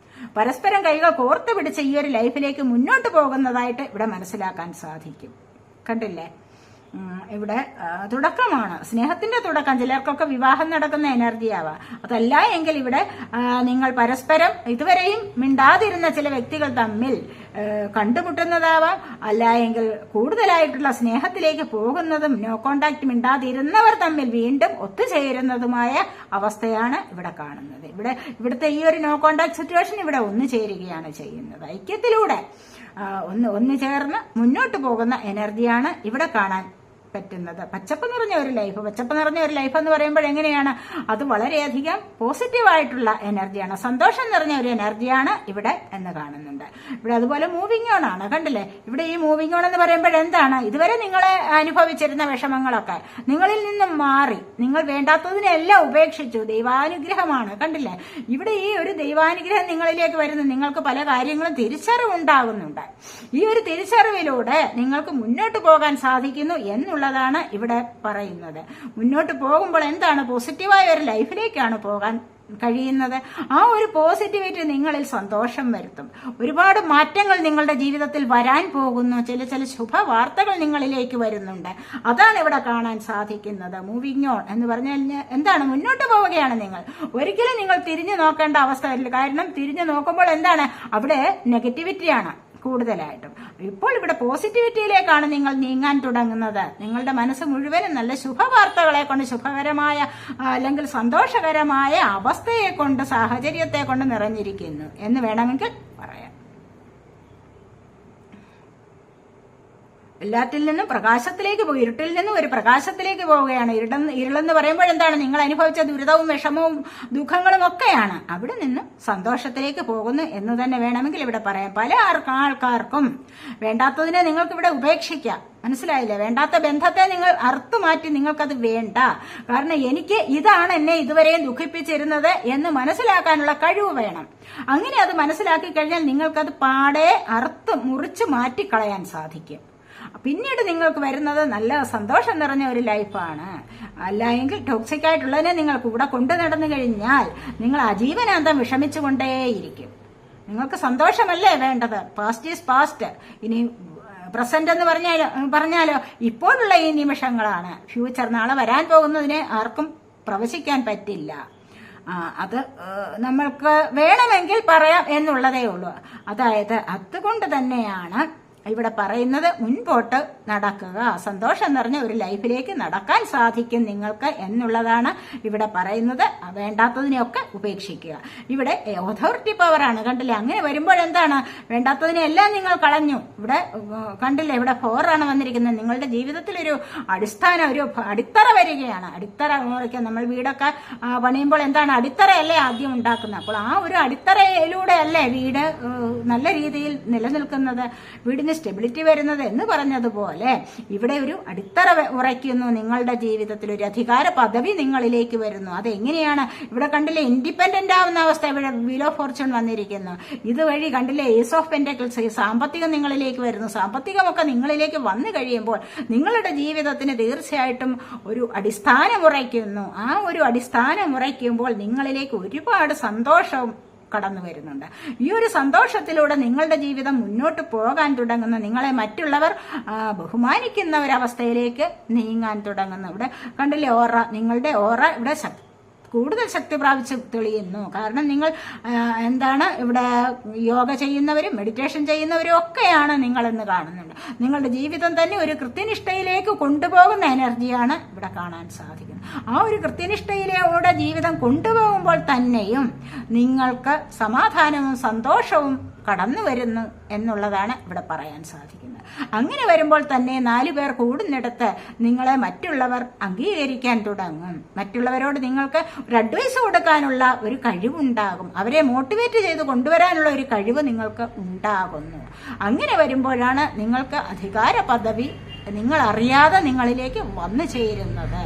S1: പരസ്പരം കൈകൾ കോർത്ത് പിടിച്ച് ഈ ഒരു ലൈഫിലേക്ക് മുന്നോട്ട് പോകുന്നതായിട്ട് ഇവിടെ മനസ്സിലാക്കാൻ സാധിക്കും. കണ്ടില്ലേ? ഇവിടെ തുടക്കമാണ്, സ്നേഹത്തിന്റെ തുടക്കം. ചിലർക്കൊക്കെ വിവാഹം നടക്കുന്ന എനർജി ആവാം. അതല്ല എങ്കിൽ ഇവിടെ നിങ്ങൾ പരസ്പരം ഇതുവരെയും മിണ്ടാതിരുന്ന ചില വ്യക്തികൾ തമ്മിൽ കണ്ടുമുട്ടുന്നതാവാം. അല്ല എങ്കിൽ കൂടുതലായിട്ടുള്ള സ്നേഹത്തിലേക്ക് പോകുന്നതും, നോ കോണ്ടാക്ട് മിണ്ടാതിരുന്നവർ തമ്മിൽ വീണ്ടും ഒത്തുചേരുന്നതുമായ അവസ്ഥയാണ് ഇവിടെ കാണുന്നത്. ഇവിടുത്തെ ഈ ഒരു നോ കോണ്ടാക്ട് സിറ്റുവേഷൻ ഇവിടെ ഒന്നുചേരുകയാണ് ചെയ്യുന്നത്. ഐക്യത്തിലൂടെ ഒന്ന് ചേർന്ന് മുന്നോട്ട് പോകുന്ന എനർജിയാണ് ഇവിടെ കാണാൻ പറ്റുന്നത്. പച്ചപ്പ് നിറഞ്ഞ ഒരു ലൈഫ്. പച്ചപ്പ് നിറഞ്ഞ ഒരു ലൈഫ് എന്ന് പറയുമ്പോൾ എങ്ങനെയാണ്? അത് വളരെയധികം പോസിറ്റീവായിട്ടുള്ള എനർജിയാണ്, സന്തോഷം നിറഞ്ഞ ഒരു എനർജിയാണ് ഇവിടെ എന്ന് കാണുന്നുണ്ട്. ഇവിടെ അതുപോലെ മൂവിങ് ഓൺ ആണ്, കണ്ടില്ലേ? ഇവിടെ ഈ മൂവിങ് ഓൺ എന്ന് പറയുമ്പോൾ എന്താണ്? ഇതുവരെ നിങ്ങളെ അനുഭവിച്ചിരുന്ന വിഷമങ്ങളൊക്കെ നിങ്ങളിൽ നിന്നും മാറി, നിങ്ങൾ വേണ്ടാത്തതിനെല്ലാം ഉപേക്ഷിച്ചു. ദൈവാനുഗ്രഹമാണ്, കണ്ടില്ലേ? ഇവിടെ ഈ ഒരു ദൈവാനുഗ്രഹം നിങ്ങളിലേക്ക് വരുന്നു. നിങ്ങൾക്ക് പല കാര്യങ്ങളും തിരിച്ചറിവുണ്ടാകുന്നുണ്ട്. ഈ ഒരു തിരിച്ചറിവിലൂടെ നിങ്ങൾക്ക് മുന്നോട്ട് പോകാൻ സാധിക്കുന്നു എന്നുള്ളതാണ് ഇവിടെ പറയുന്നത്. മുന്നോട്ട് പോകുമ്പോൾ എന്താണ്? പോസിറ്റീവായ ഒരു ലൈഫിലേക്കാണ് പോകാൻ കഴിയുന്നത്. ആ ഒരു പോസിറ്റിവിറ്റി നിങ്ങളിൽ സന്തോഷം വരുത്തും. ഒരുപാട് മാറ്റങ്ങൾ നിങ്ങളുടെ ജീവിതത്തിൽ വരാൻ പോകുന്നു. ചില ശുഭവാർത്തകൾ നിങ്ങളിലേക്ക് വരുന്നുണ്ട്. അതാണ് ഇവിടെ കാണാൻ സാധിക്കുന്നത്. മൂവിങ് ഓൺ എന്ന് പറഞ്ഞാൽ എന്താണ്? മുന്നോട്ട് പോവുകയാണ് നിങ്ങൾ. ഒരിക്കലും നിങ്ങൾ തിരിഞ്ഞു നോക്കേണ്ട അവസ്ഥ വരില്ല. കാരണം തിരിഞ്ഞു നോക്കുമ്പോൾ എന്താണ്? അവിടെ നെഗറ്റിവിറ്റിയാണ് കൂടുതലായിട്ടും. ഇപ്പോൾ ഇവിടെ പോസിറ്റിവിറ്റിയിലേക്കാണ് നിങ്ങൾ നീങ്ങാൻ തുടങ്ങുന്നത്. നിങ്ങളുടെ മനസ്സ് മുഴുവനും നല്ല ശുഭവാർത്തകളെ കൊണ്ട്, ശുഭകരമായ അല്ലെങ്കിൽ സന്തോഷകരമായ അവസ്ഥയെ കൊണ്ട്, സാഹചര്യത്തെ കൊണ്ട് നിറഞ്ഞിരിക്കുന്നു എന്ന് വേണമെങ്കിൽ പറയാം. എല്ലാത്തിൽ നിന്നും പ്രകാശത്തിലേക്ക് പോയി, ഇരുട്ടിൽ നിന്നും ഒരു പ്രകാശത്തിലേക്ക് പോവുകയാണ്. ഇരുളെന്ന് പറയുമ്പോൾ എന്താണ്? നിങ്ങൾ അനുഭവിച്ച ദുരിതവും വിഷമവും ദുഃഖങ്ങളും ഒക്കെയാണ്. അവിടെ നിന്നും സന്തോഷത്തിലേക്ക് പോകുന്നു എന്ന് തന്നെ വേണമെങ്കിൽ ഇവിടെ പറയാം. പല ആൾക്കാർക്കും വേണ്ടാത്തതിനെ നിങ്ങൾക്ക് ഇവിടെ ഉപേക്ഷിക്കാം. മനസ്സിലായില്ലേ? വേണ്ടാത്ത ബന്ധത്തെ നിങ്ങൾ അറുത്തുമാറ്റി, നിങ്ങൾക്കത് വേണ്ട. കാരണം എനിക്ക് ഇതാണ് എന്നെ ഇതുവരെയും ദുഃഖിപ്പിച്ചിരുന്നത് എന്ന് മനസ്സിലാക്കാനുള്ള കഴിവ് വേണം. അങ്ങനെ അത് മനസ്സിലാക്കി കഴിഞ്ഞാൽ നിങ്ങൾക്കത് പാടെ അറുത്ത് മുറിച്ച് മാറ്റിക്കളയാൻ സാധിക്കും. പിന്നീട് നിങ്ങൾക്ക് വരുന്നത് നല്ല സന്തോഷം നിറഞ്ഞ ഒരു ലൈഫാണ്. അല്ല എങ്കിൽ ടോക്സിക് ആയിട്ടുള്ളതിനെ നിങ്ങൾ കൂടെ കൊണ്ടു നടന്നു കഴിഞ്ഞാൽ നിങ്ങൾ ആജീവനാന്തം വിഷമിച്ചുകൊണ്ടേയിരിക്കും. നിങ്ങൾക്ക് സന്തോഷമല്ലേ വേണ്ടത്? Past is past. ഇനി പ്രസന്റ് എന്ന് പറഞ്ഞാലോ ഇപ്പോഴുള്ള ഈ നിമിഷങ്ങളാണ്. ഫ്യൂച്ചർ, നാളെ വരാൻ പോകുന്നതിനെ ആർക്കും പ്രവചിക്കാൻ പറ്റില്ല. അത് നമ്മൾക്ക് വേണമെങ്കിൽ പറയാം എന്നുള്ളതേ ഉള്ളൂ. അതായത് അതുകൊണ്ട് തന്നെയാണ് ഇവിടെ പറയുന്നത് മുൻപോട്ട് നടക്കുക, സന്തോഷം നിറഞ്ഞ ഒരു ലൈഫിലേക്ക് നടക്കാൻ സാധിക്കും നിങ്ങൾക്ക് എന്നുള്ളതാണ് ഇവിടെ പറയുന്നത്. വേണ്ടാത്തതിനെയൊക്കെ ഉപേക്ഷിക്കുക. ഇവിടെ അതോറിറ്റി പവറാണ്, കണ്ടില്ലേ? അങ്ങനെ വരുമ്പോൾ എന്താണ്? വേണ്ടാത്തതിനെല്ലാം നിങ്ങൾ കളഞ്ഞു. ഇവിടെ കണ്ടില്ലേ? ഇവിടെ 4 ആണ് വന്നിരിക്കുന്നത്. നിങ്ങളുടെ ജീവിതത്തിൽ ഒരു അടിത്തറ വരികയാണ്. അടിത്തറ മുറിക്കുക. നമ്മൾ വീടൊക്കെ പണിയുമ്പോൾ എന്താണ്? അടിത്തറയല്ലേ ആദ്യം ഉണ്ടാക്കുന്നത്. അപ്പോൾ ആ ഒരു അടിത്തറയിലൂടെ അല്ലേ വീട് നല്ല രീതിയിൽ നിലനിൽക്കുന്നത്, വീടിന് സ്റ്റെബിലിറ്റി വരുന്നത് എന്ന് പറഞ്ഞതുപോലെ ഇവിടെ ഒരു അടിത്തറ ഉറയ്ക്കുന്നു. നിങ്ങളുടെ ജീവിതത്തിൽ ഒരു അധികാര പദവി നിങ്ങളിലേക്ക് വരുന്നു. അതെങ്ങനെയാണ്? ഇവിടെ കണ്ടില്ലേ? ഇൻഡിപെൻഡന്റ് ആവുന്ന അവസ്ഥ. ഇവിടെ വീൽ ഓഫ് ഫോർച്യൂൺ വന്നിരിക്കുന്നു. ഇതുവഴി കണ്ടില്ലേ? Ace of pentacles. സാമ്പത്തികം നിങ്ങളിലേക്ക് വരുന്നു. സാമ്പത്തികമൊക്കെ നിങ്ങളിലേക്ക് വന്നു കഴിയുമ്പോൾ നിങ്ങളുടെ ജീവിതത്തിന് തീർച്ചയായിട്ടും ഒരു അടിസ്ഥാനം ഉറയ്ക്കുന്നു. ആ ഒരു അടിസ്ഥാനം ഉറയ്ക്കുമ്പോൾ നിങ്ങളിലേക്ക് ഒരുപാട് സന്തോഷവും കടന്നു വരുന്നുണ്ട്. ഈ ഒരു സന്തോഷത്തിലൂടെ നിങ്ങളുടെ ജീവിതം മുന്നോട്ട് പോകാൻ തുടങ്ങുന്നു. നിങ്ങളെ മറ്റുള്ളവർ ബഹുമാനിക്കുന്ന ഒരവസ്ഥയിലേക്ക് നീങ്ങാൻ തുടങ്ങുന്നു. ഇവിടെ കണ്ടില്ലേ? ഓറ, നിങ്ങളുടെ ഓറ ഇവിടെ കൂടുതൽ ശക്തി പ്രാപിച്ച് തെളിയുന്നു. കാരണം നിങ്ങൾ എന്താണ്? ഇവിടെ യോഗ ചെയ്യുന്നവരും മെഡിറ്റേഷൻ ചെയ്യുന്നവരും ഒക്കെയാണ് നിങ്ങളെന്ന് കാണുന്നുണ്ട്. നിങ്ങളുടെ ജീവിതം തന്നെ ഒരു കൃത്യനിഷ്ഠയിലേക്ക് കൊണ്ടുപോകുന്ന എനർജിയാണ് ഇവിടെ കാണാൻ സാധിക്കുന്നത്. ആ ഒരു കൃത്യനിഷ്ഠയിലൂടെ ജീവിതം കൊണ്ടുപോകുമ്പോൾ തന്നെയും നിങ്ങൾക്ക് സമാധാനവും സന്തോഷവും കടന്നു വരുന്നു എന്നുള്ളതാണ് ഇവിടെ പറയാൻ സാധിക്കുന്നത്. അങ്ങനെ വരുമ്പോൾ തന്നെ 4 പേർ കൂടുന്നിടത്ത് നിങ്ങളെ മറ്റുള്ളവർ അംഗീകരിക്കാൻ തുടങ്ങും. മറ്റുള്ളവരോട് നിങ്ങൾക്ക് ഒരു അഡ്വൈസ് കൊടുക്കാനുള്ള ഒരു കഴിവുണ്ടാകും. അവരെ മോട്ടിവേറ്റ് ചെയ്ത് കൊണ്ടുവരാനുള്ള ഒരു കഴിവ് നിങ്ങൾക്ക് ഉണ്ടാകുന്നു. അങ്ങനെ വരുമ്പോഴാണ് നിങ്ങൾക്ക് അധികാര പദവി നിങ്ങൾ അറിയാതെ നിങ്ങളിലേക്ക് വന്നു ചേരുന്നത്.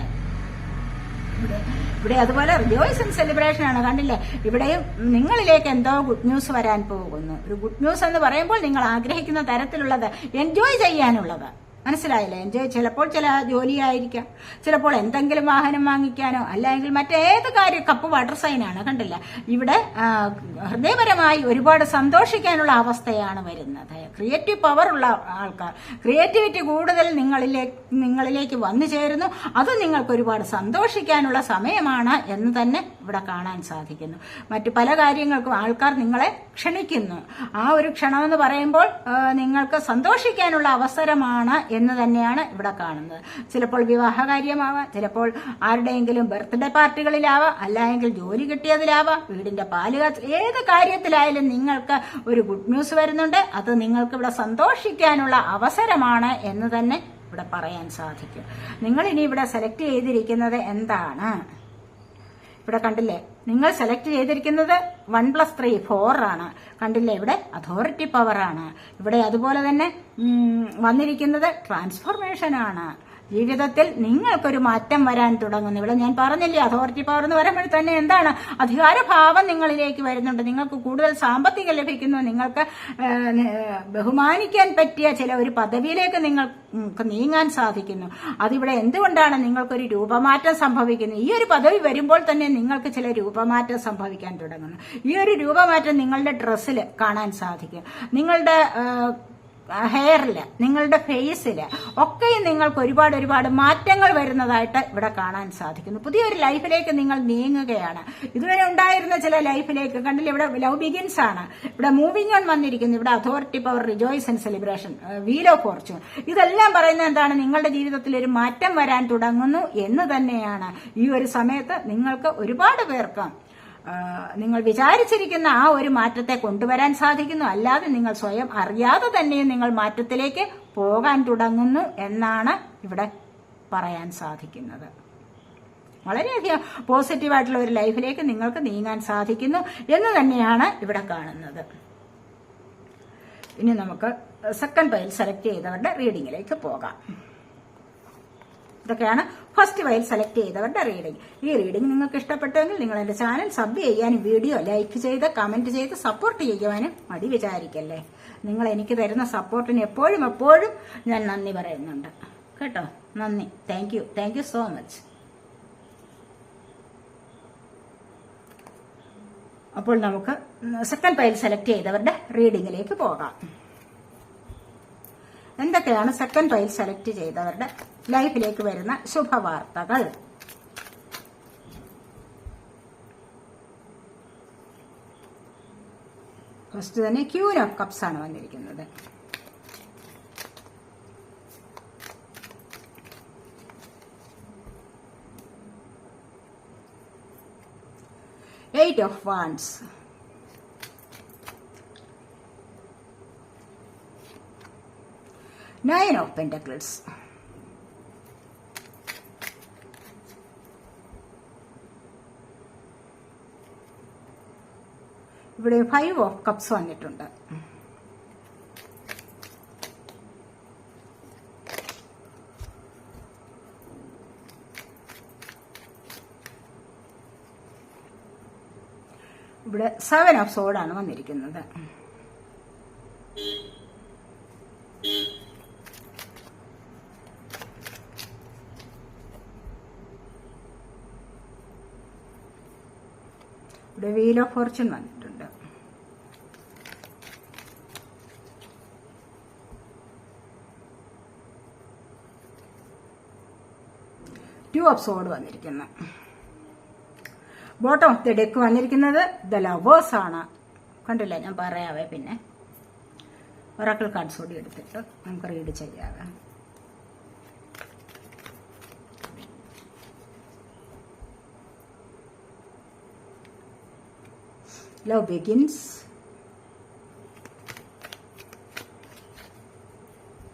S1: ഇവിടെ അതുപോലെ റിജോയ്സ് ആൻഡ് സെലിബ്രേഷൻ ആണ്. കണ്ടില്ലേ? ഇവിടെയും നിങ്ങളിലേക്ക് എന്തോ ഗുഡ് ന്യൂസ് വരാൻ പോകുന്നു. ഒരു ഗുഡ് ന്യൂസ് എന്ന് പറയുമ്പോൾ നിങ്ങൾ ആഗ്രഹിക്കുന്ന തരത്തിലുള്ളത്, എൻജോയ് ചെയ്യാനുള്ളത്. മനസ്സിലായില്ലേ? എൻജോയ് ചിലപ്പോൾ ചില ജോലിയായിരിക്കാം, ചിലപ്പോൾ എന്തെങ്കിലും വാഹനം വാങ്ങിക്കാനോ അല്ലെങ്കിൽ മറ്റേത് കാര്യം. കപ്പ് വാട്ടർ സൈനാണ്, കണ്ടില്ല? ഇവിടെ ഹൃദയപരമായി ഒരുപാട് സന്തോഷിക്കാനുള്ള അവസ്ഥയാണ് വരുന്നത്. ക്രിയേറ്റീവ് പവർ ഉള്ള ആൾക്കാർ, ക്രിയേറ്റിവിറ്റി കൂടുതൽ നിങ്ങളിലേക്ക് വന്നു ചേരുന്നു. അത് നിങ്ങൾക്ക് ഒരുപാട് സന്തോഷിക്കാനുള്ള സമയമാണ് എന്ന് തന്നെ ഇവിടെ കാണാൻ സാധിക്കുന്നു. മറ്റു പല കാര്യങ്ങൾക്കും ആൾക്കാർ നിങ്ങളെ ക്ഷണിക്കുന്നു. ആ ഒരു ക്ഷണമെന്ന് പറയുമ്പോൾ നിങ്ങൾക്ക് സന്തോഷിക്കാനുള്ള അവസരമാണ് എന്ന് തന്നെയാണ് ഇവിടെ കാണുന്നത്. ചിലപ്പോൾ വിവാഹകാര്യമാവാം, ചിലപ്പോൾ ആരുടെയെങ്കിലും ബർത്ത്ഡേ പാർട്ടികളിലാവാം, അല്ലെങ്കിൽ ജോലി കിട്ടിയതിലാവാം, വീടിന്റെ പാലുകാച്ച്, ഏത് കാര്യത്തിലായാലും നിങ്ങൾക്ക് ഒരു ഗുഡ് ന്യൂസ് വരുന്നുണ്ട്. അത് നിങ്ങൾക്ക് ഇവിടെ സന്തോഷിക്കാനുള്ള അവസരമാണ് എന്ന് തന്നെ ഇവിടെ പറയാൻ സാധിക്കും. നിങ്ങൾ ഇനി ഇവിടെ സെലക്ട് ചെയ്തിരിക്കുന്നത് എന്താണ്? ഇവിടെ കണ്ടില്ലേ, നിങ്ങൾ സെലക്ട് ചെയ്തിരിക്കുന്നത് 1+3 4 ആണ്. കണ്ടില്ലേ, ഇവിടെ അതോറിറ്റി പവർ ആണ്. ഇവിടെ അതുപോലെ തന്നെ വന്നിരിക്കുന്നത് ട്രാൻസ്ഫോർമേഷൻ ആണ്. ജീവിതത്തിൽ നിങ്ങൾക്കൊരു മാറ്റം വരാൻ തുടങ്ങുന്നു. ഇവിടെ ഞാൻ പറഞ്ഞില്ലേ, അതോറിറ്റി പവർ എന്ന് പറയുമ്പോൾ തന്നെ എന്താണ്, അധികാരഭാവം നിങ്ങളിലേക്ക് വരുന്നുണ്ട്. നിങ്ങൾക്ക് കൂടുതൽ സാമ്പത്തികം ലഭിക്കുന്നു. നിങ്ങൾക്ക് ബഹുമാനിക്കാൻ പറ്റിയ ചില ഒരു പദവിയിലേക്ക് നിങ്ങൾക്ക് നീങ്ങാൻ സാധിക്കുന്നു. അതിവിടെ എന്തുകൊണ്ടാണ് നിങ്ങൾക്കൊരു രൂപമാറ്റം സംഭവിക്കുന്നത്? ഈ ഒരു പദവി വരുമ്പോൾ തന്നെ നിങ്ങൾക്ക് ചില രൂപമാറ്റം സംഭവിക്കാൻ തുടങ്ങുന്നു. ഈ ഒരു രൂപമാറ്റം നിങ്ങളുടെ ഡ്രസ്സിൽ കാണാൻ സാധിക്കും. നിങ്ങളുടെ ഹെയറില്, നിങ്ങളുടെ ഫേസില് ഒക്കെയും നിങ്ങൾക്ക് ഒരുപാട് മാറ്റങ്ങൾ വരുന്നതായിട്ട് ഇവിടെ കാണാൻ സാധിക്കുന്നു. പുതിയൊരു ലൈഫിലേക്ക് നിങ്ങൾ നീങ്ങുകയാണ്. ഇതുവരെ ഉണ്ടായിരുന്ന ചില ലൈഫിലേക്ക് കണ്ടില്ല, ഇവിടെ ലവ് ബിഗിൻസ് ആണ്. ഇവിടെ മൂവിങ് ഓൺ വന്നിരിക്കുന്നു. ഇവിടെ authority power, rejoice and celebration, wheel of Fortune. ഇതെല്ലാം പറയുന്നത് എന്താണ്? നിങ്ങളുടെ ജീവിതത്തിൽ ഒരു മാറ്റം വരാൻ തുടങ്ങുന്നു എന്ന് തന്നെയാണ്. ഈ ഒരു സമയത്ത് നിങ്ങൾക്ക് ഒരുപാട് പേർക്ക് നിങ്ങൾ വിചാരിച്ചിരിക്കുന്ന ആ ഒരു മാറ്റത്തെ കൊണ്ടുവരാൻ സാധിക്കുന്നു. അല്ലാതെ നിങ്ങൾ സ്വയം അറിയാതെ തന്നെയും നിങ്ങൾ മാറ്റത്തിലേക്ക് പോകാൻ തുടങ്ങുന്നു എന്നാണ് ഇവിടെ പറയാൻ സാധിക്കുന്നത്. വളരെയധികം പോസിറ്റീവായിട്ടുള്ള ഒരു ലൈഫിലേക്ക് നിങ്ങൾക്ക് നീങ്ങാൻ സാധിക്കുന്നു എന്ന് തന്നെയാണ് ഇവിടെ കാണുന്നത്. ഇനി നമുക്ക് സെക്കൻഡ് പൈൽ സെലക്ട് ചെയ്തവരുടെ റീഡിങ്ങിലേക്ക് പോകാം. ഇതൊക്കെയാണ് ഫസ്റ്റ് പൈൽ സെലക്ട് ചെയ്തവരുടെ റീഡിംഗ്. ഈ റീഡിംഗ് നിങ്ങൾക്ക് ഇഷ്ടപ്പെട്ടെങ്കിൽ നിങ്ങൾ എന്റെ ചാനൽ സബ് ചെയ്യാനും വീഡിയോ ലൈക്ക് ചെയ്ത് കമന്റ് ചെയ്ത് സപ്പോർട്ട് ചെയ്യുവാനും മടി വിചാരിക്കല്ലേ. നിങ്ങൾ എനിക്ക് തരുന്ന സപ്പോർട്ടിന് എപ്പോഴും ഞാൻ നന്ദി പറയുന്നുണ്ട് കേട്ടോ. നന്ദി. Thank you so much. അപ്പോൾ നമുക്ക് സെക്കൻഡ് പൈൽ സെലക്ട് ചെയ്തവരുടെ റീഡിങ്ങിലേക്ക് പോകാം. എന്തൊക്കെയാണ് സെക്കൻഡ് പൈൽ സെലക്ട് ചെയ്തവരുടെ ലൈഫിലേക്ക് വരുന്ന ശുഭവാർത്തകൾ? ഫസ്റ്റ് തന്നെ ക്യൂൻ ഓഫ് കപ്സ് ആണ് വന്നിരിക്കുന്നത്. Eight of wands, nine of pentacles, ഇവിടെ 5 ഓഫ് കപ്സ് വന്നിട്ടുണ്ട്. ഇവിടെ 7 ഓഫ് സോഡാണ് വന്നിരിക്കുന്നത്. ഇവിടെ വീൽ ഓഫ് ഫോർച്യൂൺ വന്നിട്ടുണ്ട്. ടു ഓഫ് സോഡ് വന്നിരിക്കുന്നു. ബോട്ടം ഓഫ് ദി ഡെക്ക് വന്നിരിക്കുന്നത് ദ ലവേഴ്സ് ആണ്. കണ്ടില്ല, ഞാൻ പറയാവേ. പിന്നെ ഒറാക്കിൾ കാർഡ്സ് കൂടി എടുത്തിട്ട് നമുക്ക് read ചെയ്യാവേ. Love begins.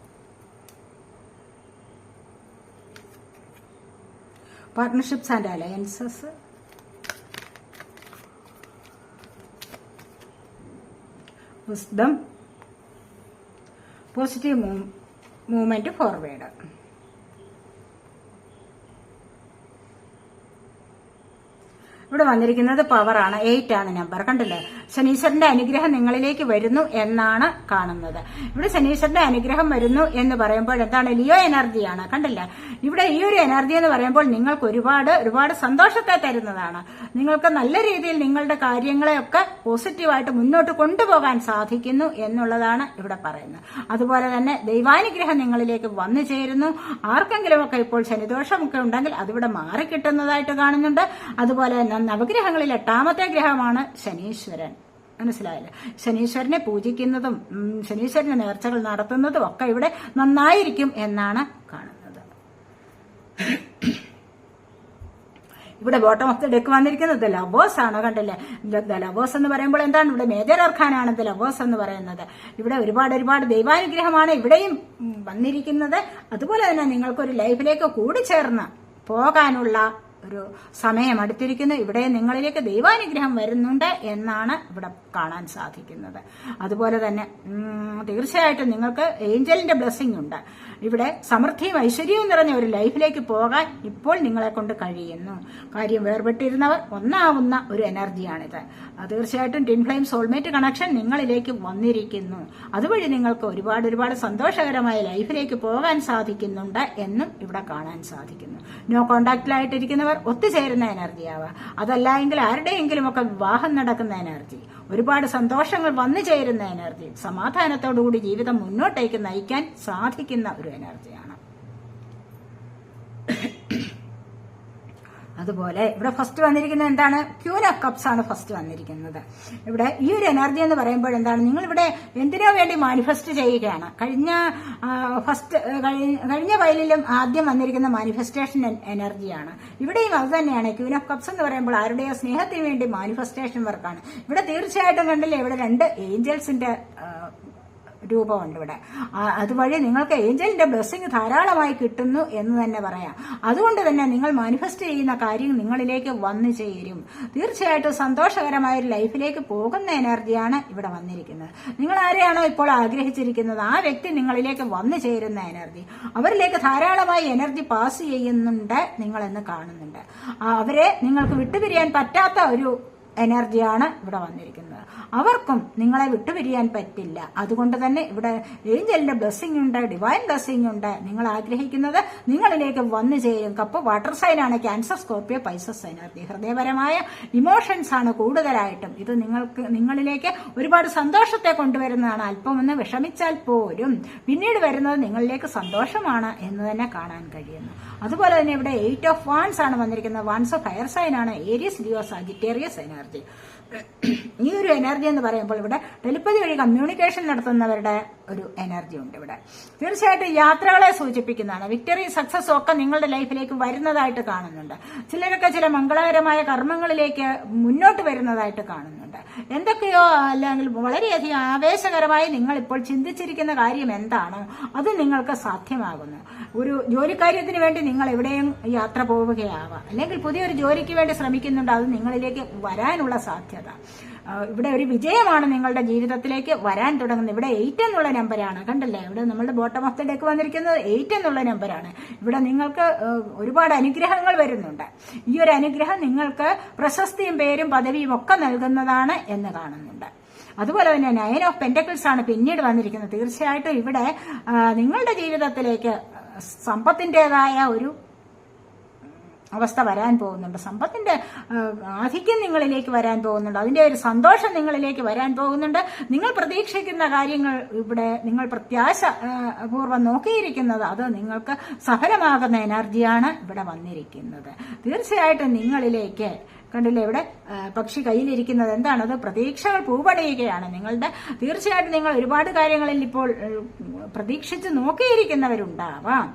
S1: Partnerships and alliances. Wisdom. Positive movement forward. ഇവിടെ വന്നിരിക്കുന്നത് പവറാണ്. 8 ആണ് നമ്പർ. കണ്ടില്ലേ, ശനീശ്വരന്റെ അനുഗ്രഹം നിങ്ങളിലേക്ക് വരുന്നു എന്നാണ് കാണുന്നത്. ഇവിടെ ശനീശ്വരന്റെ അനുഗ്രഹം വരുന്നു എന്ന് പറയുമ്പോൾ എന്താണ്? ലിയോ എനർജിയാണ്. കണ്ടില്ലേ, ഇവിടെ ഈ ഒരു എനർജി എന്ന് പറയുമ്പോൾ നിങ്ങൾക്ക് ഒരുപാട് സന്തോഷത്തെ തരുന്നതാണ്. നിങ്ങൾക്ക് നല്ല രീതിയിൽ നിങ്ങളുടെ കാര്യങ്ങളെയൊക്കെ പോസിറ്റീവായിട്ട് മുന്നോട്ട് കൊണ്ടുപോകാൻ സാധിക്കുന്നു എന്നുള്ളതാണ് ഇവിടെ പറയുന്നത്. അതുപോലെ തന്നെ ദൈവാനുഗ്രഹം നിങ്ങളിലേക്ക് വന്നു ചേരുന്നു. ആർക്കെങ്കിലുമൊക്കെ ഇപ്പോൾ ശനിദോഷമൊക്കെ ഉണ്ടെങ്കിൽ അതിവിടെ മാറിക്കിട്ടുന്നതായിട്ട് കാണുന്നുണ്ട്. അതുപോലെ തന്നെ നവഗ്രഹങ്ങളിൽ 8ാമത്തെ ഗ്രഹമാണ് ശനീശ്വരൻ. മനസ്സിലായില്ലേ? ശനീശ്വരനെ പൂജിക്കുന്നതും ശനീശ്വരന് നേർച്ചകൾ നടത്തുന്നതും ഒക്കെ ഇവിടെ നന്നായിരിക്കും എന്നാണ് കാണുന്നത്. ഇവിടെ ബോട്ടം ഓഫ് ദ ഡെക്ക് വന്നിരിക്കുന്നത് ദ ലവേഴ്സ് ആണ്. കണ്ടില്ലേ, ദ ലവേഴ്സ് എന്ന് പറയുമ്പോൾ എന്താണ്, ഇവിടെ മേജർ അർക്കാനാണ് ദ ലവേഴ്സ് എന്ന് പറയുന്നത്. ഇവിടെ ഒരുപാട് ദൈവാനുഗ്രഹമാണ് ഇവിടെയും വന്നിരിക്കുന്നത്. അതുപോലെ തന്നെ നിങ്ങൾക്കൊരു ലൈഫിലേക്ക് കൂടിച്ചേർന്ന് പോകാനുള്ള ഒരു സമയം അടുത്തിരിക്കുന്നു. ഇവിടെ നിങ്ങളിലേക്ക് ദൈവാനുഗ്രഹം വരുന്നുണ്ട് എന്നാണ് ഇവിടെ കാണാൻ സാധിക്കുന്നത്. അതുപോലെ തന്നെ തീർച്ചയായിട്ടും നിങ്ങൾക്ക് ഏഞ്ചലിന്റെ ബ്ലെസ്സിംഗ് ഉണ്ട്. ഇവിടെ സമൃദ്ധിയും ഐശ്വര്യവും നിറഞ്ഞ ഒരു ലൈഫിലേക്ക് പോകാൻ ഇപ്പോൾ നിങ്ങളെ കൊണ്ട് കഴിയുന്നു. കാര്യം വേർപെട്ടിരുന്നവർ ഒന്നാവുന്ന ഒരു എനർജിയാണിത്. തീർച്ചയായിട്ടും ട്വിൻ ഫ്ലെയിം സോൾമേറ്റ് കണക്ഷൻ നിങ്ങളിലേക്ക് വന്നിരിക്കുന്നു. അതുവഴി നിങ്ങൾക്ക് ഒരുപാട് സന്തോഷകരമായ ലൈഫിലേക്ക് പോകാൻ സാധിക്കുന്നുണ്ട് എന്നും ഇവിടെ കാണാൻ സാധിക്കുന്നു. നോ കോണ്ടാക്റ്റിലായിട്ടിരിക്കുന്നവർ ഒത്തുചേരുന്ന എനർജി ആവാം, അതല്ല എങ്കിൽ ആരുടെയെങ്കിലും ഒക്കെ വിവാഹം നടക്കുന്ന എനർജി, ഒരുപാട് സന്തോഷങ്ങൾ വന്നു ചേരുന്ന എനർജി, സമാധാനത്തോടുകൂടി ജീവിതം മുന്നോട്ടേക്ക് നയിക്കാൻ സാധിക്കുന്ന ഒരു എനർജിയാണ്. അതുപോലെ ഇവിടെ ഫസ്റ്റ് വന്നിരിക്കുന്നത് എന്താണ്, ക്യൂൻ ഓഫ് കപ്സ് ആണ് ഫസ്റ്റ് വന്നിരിക്കുന്നത്. ഇവിടെ ഈ ഒരു എനർജി എന്ന് പറയുമ്പോൾ എന്താണ്, നിങ്ങൾ ഇവിടെ എന്തിനോ വേണ്ടി മാനിഫെസ്റ്റ് ചെയ്യുകയാണ്. കഴിഞ്ഞ ഫയലിലും ആദ്യം വന്നിരിക്കുന്ന മാനിഫെസ്റ്റേഷൻ എനർജിയാണ്. ഇവിടെയും അത് തന്നെയാണ്. ക്യൂൻ ഓഫ് കപ്സ് എന്ന് പറയുമ്പോൾ ആരുടെയോ സ്നേഹത്തിന് വേണ്ടി മാനിഫെസ്റ്റേഷൻ വർക്കാണ്. ഇവിടെ തീർച്ചയായിട്ടും കണ്ടില്ലേ, ഇവിടെ 2 ഏഞ്ചൽസിന്റെ രൂപമുണ്ട് ഇവിടെ. അതുവഴി നിങ്ങൾക്ക് ഏഞ്ചലിന്റെ ബ്ലെസ്സിങ് ധാരാളമായി കിട്ടുന്നു എന്ന് തന്നെ പറയാം. അതുകൊണ്ട് തന്നെ നിങ്ങൾ മാനിഫെസ്റ്റ് ചെയ്യുന്ന കാര്യം നിങ്ങളിലേക്ക് വന്നു ചേരും. തീർച്ചയായിട്ടും സന്തോഷകരമായ ഒരു ലൈഫിലേക്ക് പോകുന്ന എനർജിയാണ് ഇവിടെ വന്നിരിക്കുന്നത്. നിങ്ങൾ ആരെയാണോ ഇപ്പോൾ ആഗ്രഹിച്ചിരിക്കുന്നത് ആ വ്യക്തി നിങ്ങളിലേക്ക് വന്നു ചേരുന്ന എനർജി, അവരിലേക്ക് ധാരാളമായി എനർജി പാസ് ചെയ്യുന്നുണ്ട് നിങ്ങളെന്ന് കാണുന്നുണ്ട്. അവരെ നിങ്ങൾക്ക് വിട്ടുപിരിയാൻ പറ്റാത്ത ഒരു എനർജിയാണ് ഇവിടെ വന്നിരിക്കുന്നത്. അവർക്കും നിങ്ങളെ വിട്ടുപിരിയാൻ പറ്റില്ല. അതുകൊണ്ട് തന്നെ ഇവിടെ ഏഞ്ചലിന്റെ ബ്ലെസ്സിംഗ് ഉണ്ട്, ഡിവൈൻ ബ്ലെസ്സിംഗ് ഉണ്ട്. നിങ്ങൾ ആഗ്രഹിക്കുന്നത് നിങ്ങളിലേക്ക് വന്നു ചേരും. കപ്പ് വാട്ടർ സൈൻ ആണ്, ക്യാൻസർ, സ്കോർപ്പിയോ, പൈസസ് എനർജി. ഹൃദയപരമായ ഇമോഷൻസ് ആണ് കൂടുതലായിട്ടും. ഇത് നിങ്ങളിലേക്ക് ഒരുപാട് സന്തോഷത്തെ കൊണ്ടുവരുന്നതാണ്. അല്പമൊന്ന് വിഷമിച്ചാൽ പോലും പിന്നീട് വരുന്നത് നിങ്ങളിലേക്ക് സന്തോഷമാണ് എന്ന് തന്നെ കാണാൻ കഴിയുന്നു. അതുപോലെ തന്നെ ഇവിടെ 8 ഓഫ് വാൻസ് ആണ് വന്നിരിക്കുന്നത്. വാൻസ് ഓഫ് ഫയർ സൈൻ ആണ്, ഏരിയസ്, ലിയോ, സാജിറ്റേറിയസ് എനർജി. ഈ ഒരു എനർജി എന്ന് പറയുമ്പോൾ ഇവിടെ ടെലിപ്പതി വഴി കമ്മ്യൂണിക്കേഷൻ നടത്തുന്നവരുടെ ഒരു എനർജി ഉണ്ട്. ഇവിടെ തീർച്ചയായിട്ടും യാത്രകളെ സൂചിപ്പിക്കുന്നതാണ്. വിക്ടറി, സക്സസ് ഒക്കെ നിങ്ങളുടെ ലൈഫിലേക്ക് വരുന്നതായിട്ട് കാണുന്നുണ്ട്. ചിലരൊക്കെ ചില മംഗളകരമായ കർമ്മങ്ങളിലേക്ക് മുന്നോട്ട് വരുന്നതായിട്ട് കാണുന്നുണ്ട്. എന്തൊക്കെയോ അല്ലെങ്കിൽ വളരെയധികം ആവേശകരമായി നിങ്ങൾ ഇപ്പോൾ ചിന്തിച്ചിരിക്കുന്ന കാര്യം എന്താണോ അത് നിങ്ങൾക്ക് സാധ്യമാകുന്നു. ഒരു ജോലിക്കാര്യത്തിന് വേണ്ടി നിങ്ങൾ എവിടെയും യാത്ര പോവുകയാവാം, അല്ലെങ്കിൽ പുതിയൊരു ജോലിക്ക് വേണ്ടി ശ്രമിക്കുന്നുണ്ട്, അത് നിങ്ങളിലേക്ക് വരാനുള്ള സാധ്യത. ഇവിടെ ഒരു വിജയമാണ് നിങ്ങളുടെ ജീവിതത്തിലേക്ക് വരാൻ തുടങ്ങുന്നത്. ഇവിടെ 8 എന്നുള്ള നമ്പറാണ്. കണ്ടല്ലേ, ഇവിടെ നമ്മളുടെ ബോട്ടം ഓഫ് ദ ഡെക്ക് വന്നിരിക്കുന്നത് 8 എന്നുള്ള നമ്പറാണ്. ഇവിടെ നിങ്ങൾക്ക് ഒരുപാട് അനുഗ്രഹങ്ങൾ വരുന്നുണ്ട്. ഈ ഒരു അനുഗ്രഹം നിങ്ങൾക്ക് പ്രശസ്തിയും പേരും പദവിയും ഒക്കെ നൽകുന്നതാണ് എന്ന് കാണുന്നുണ്ട്. അതുപോലെ തന്നെ 9 ഓഫ് പെന്റക്കിൾസ് ആണ് പിന്നീട് വന്നിരിക്കുന്നത്. തീർച്ചയായിട്ടും ഇവിടെ നിങ്ങളുടെ ജീവിതത്തിലേക്ക് സമ്പത്തിൻ്റെതായ ഒരു അവസ്ഥ വരാൻ പോകുന്നുണ്ട്. സമ്പത്തിന്റെ ആധിക്യം നിങ്ങളിലേക്ക് വരാൻ പോകുന്നുണ്ട്. അതിന്റെ ഒരു സന്തോഷം നിങ്ങളിലേക്ക് വരാൻ പോകുന്നുണ്ട്. നിങ്ങൾ പ്രതീക്ഷിക്കുന്ന കാര്യങ്ങൾ ഇവിടെ നിങ്ങൾ പ്രത്യാശ പൂർവ്വം നോക്കിയിരിക്കുന്നത് അത് നിങ്ങൾക്ക് സഫലമാകുന്ന എനർജിയാണ് ഇവിടെ വന്നിരിക്കുന്നത്. തീർച്ചയായിട്ടും നിങ്ങളിലേക്ക് കണ്ടില്ലേ, ഇവിടെ പക്ഷി കയ്യിലിരിക്കുന്നത് എന്താണത്, പ്രതീക്ഷകൾ പൂവണിയുകയാണ് നിങ്ങളുടെ. തീർച്ചയായിട്ടും നിങ്ങൾ ഒരുപാട് കാര്യങ്ങളിൽ ഇപ്പോൾ പ്രതീക്ഷിച്ച് നോക്കിയിരിക്കുന്നവരുണ്ടാവാം.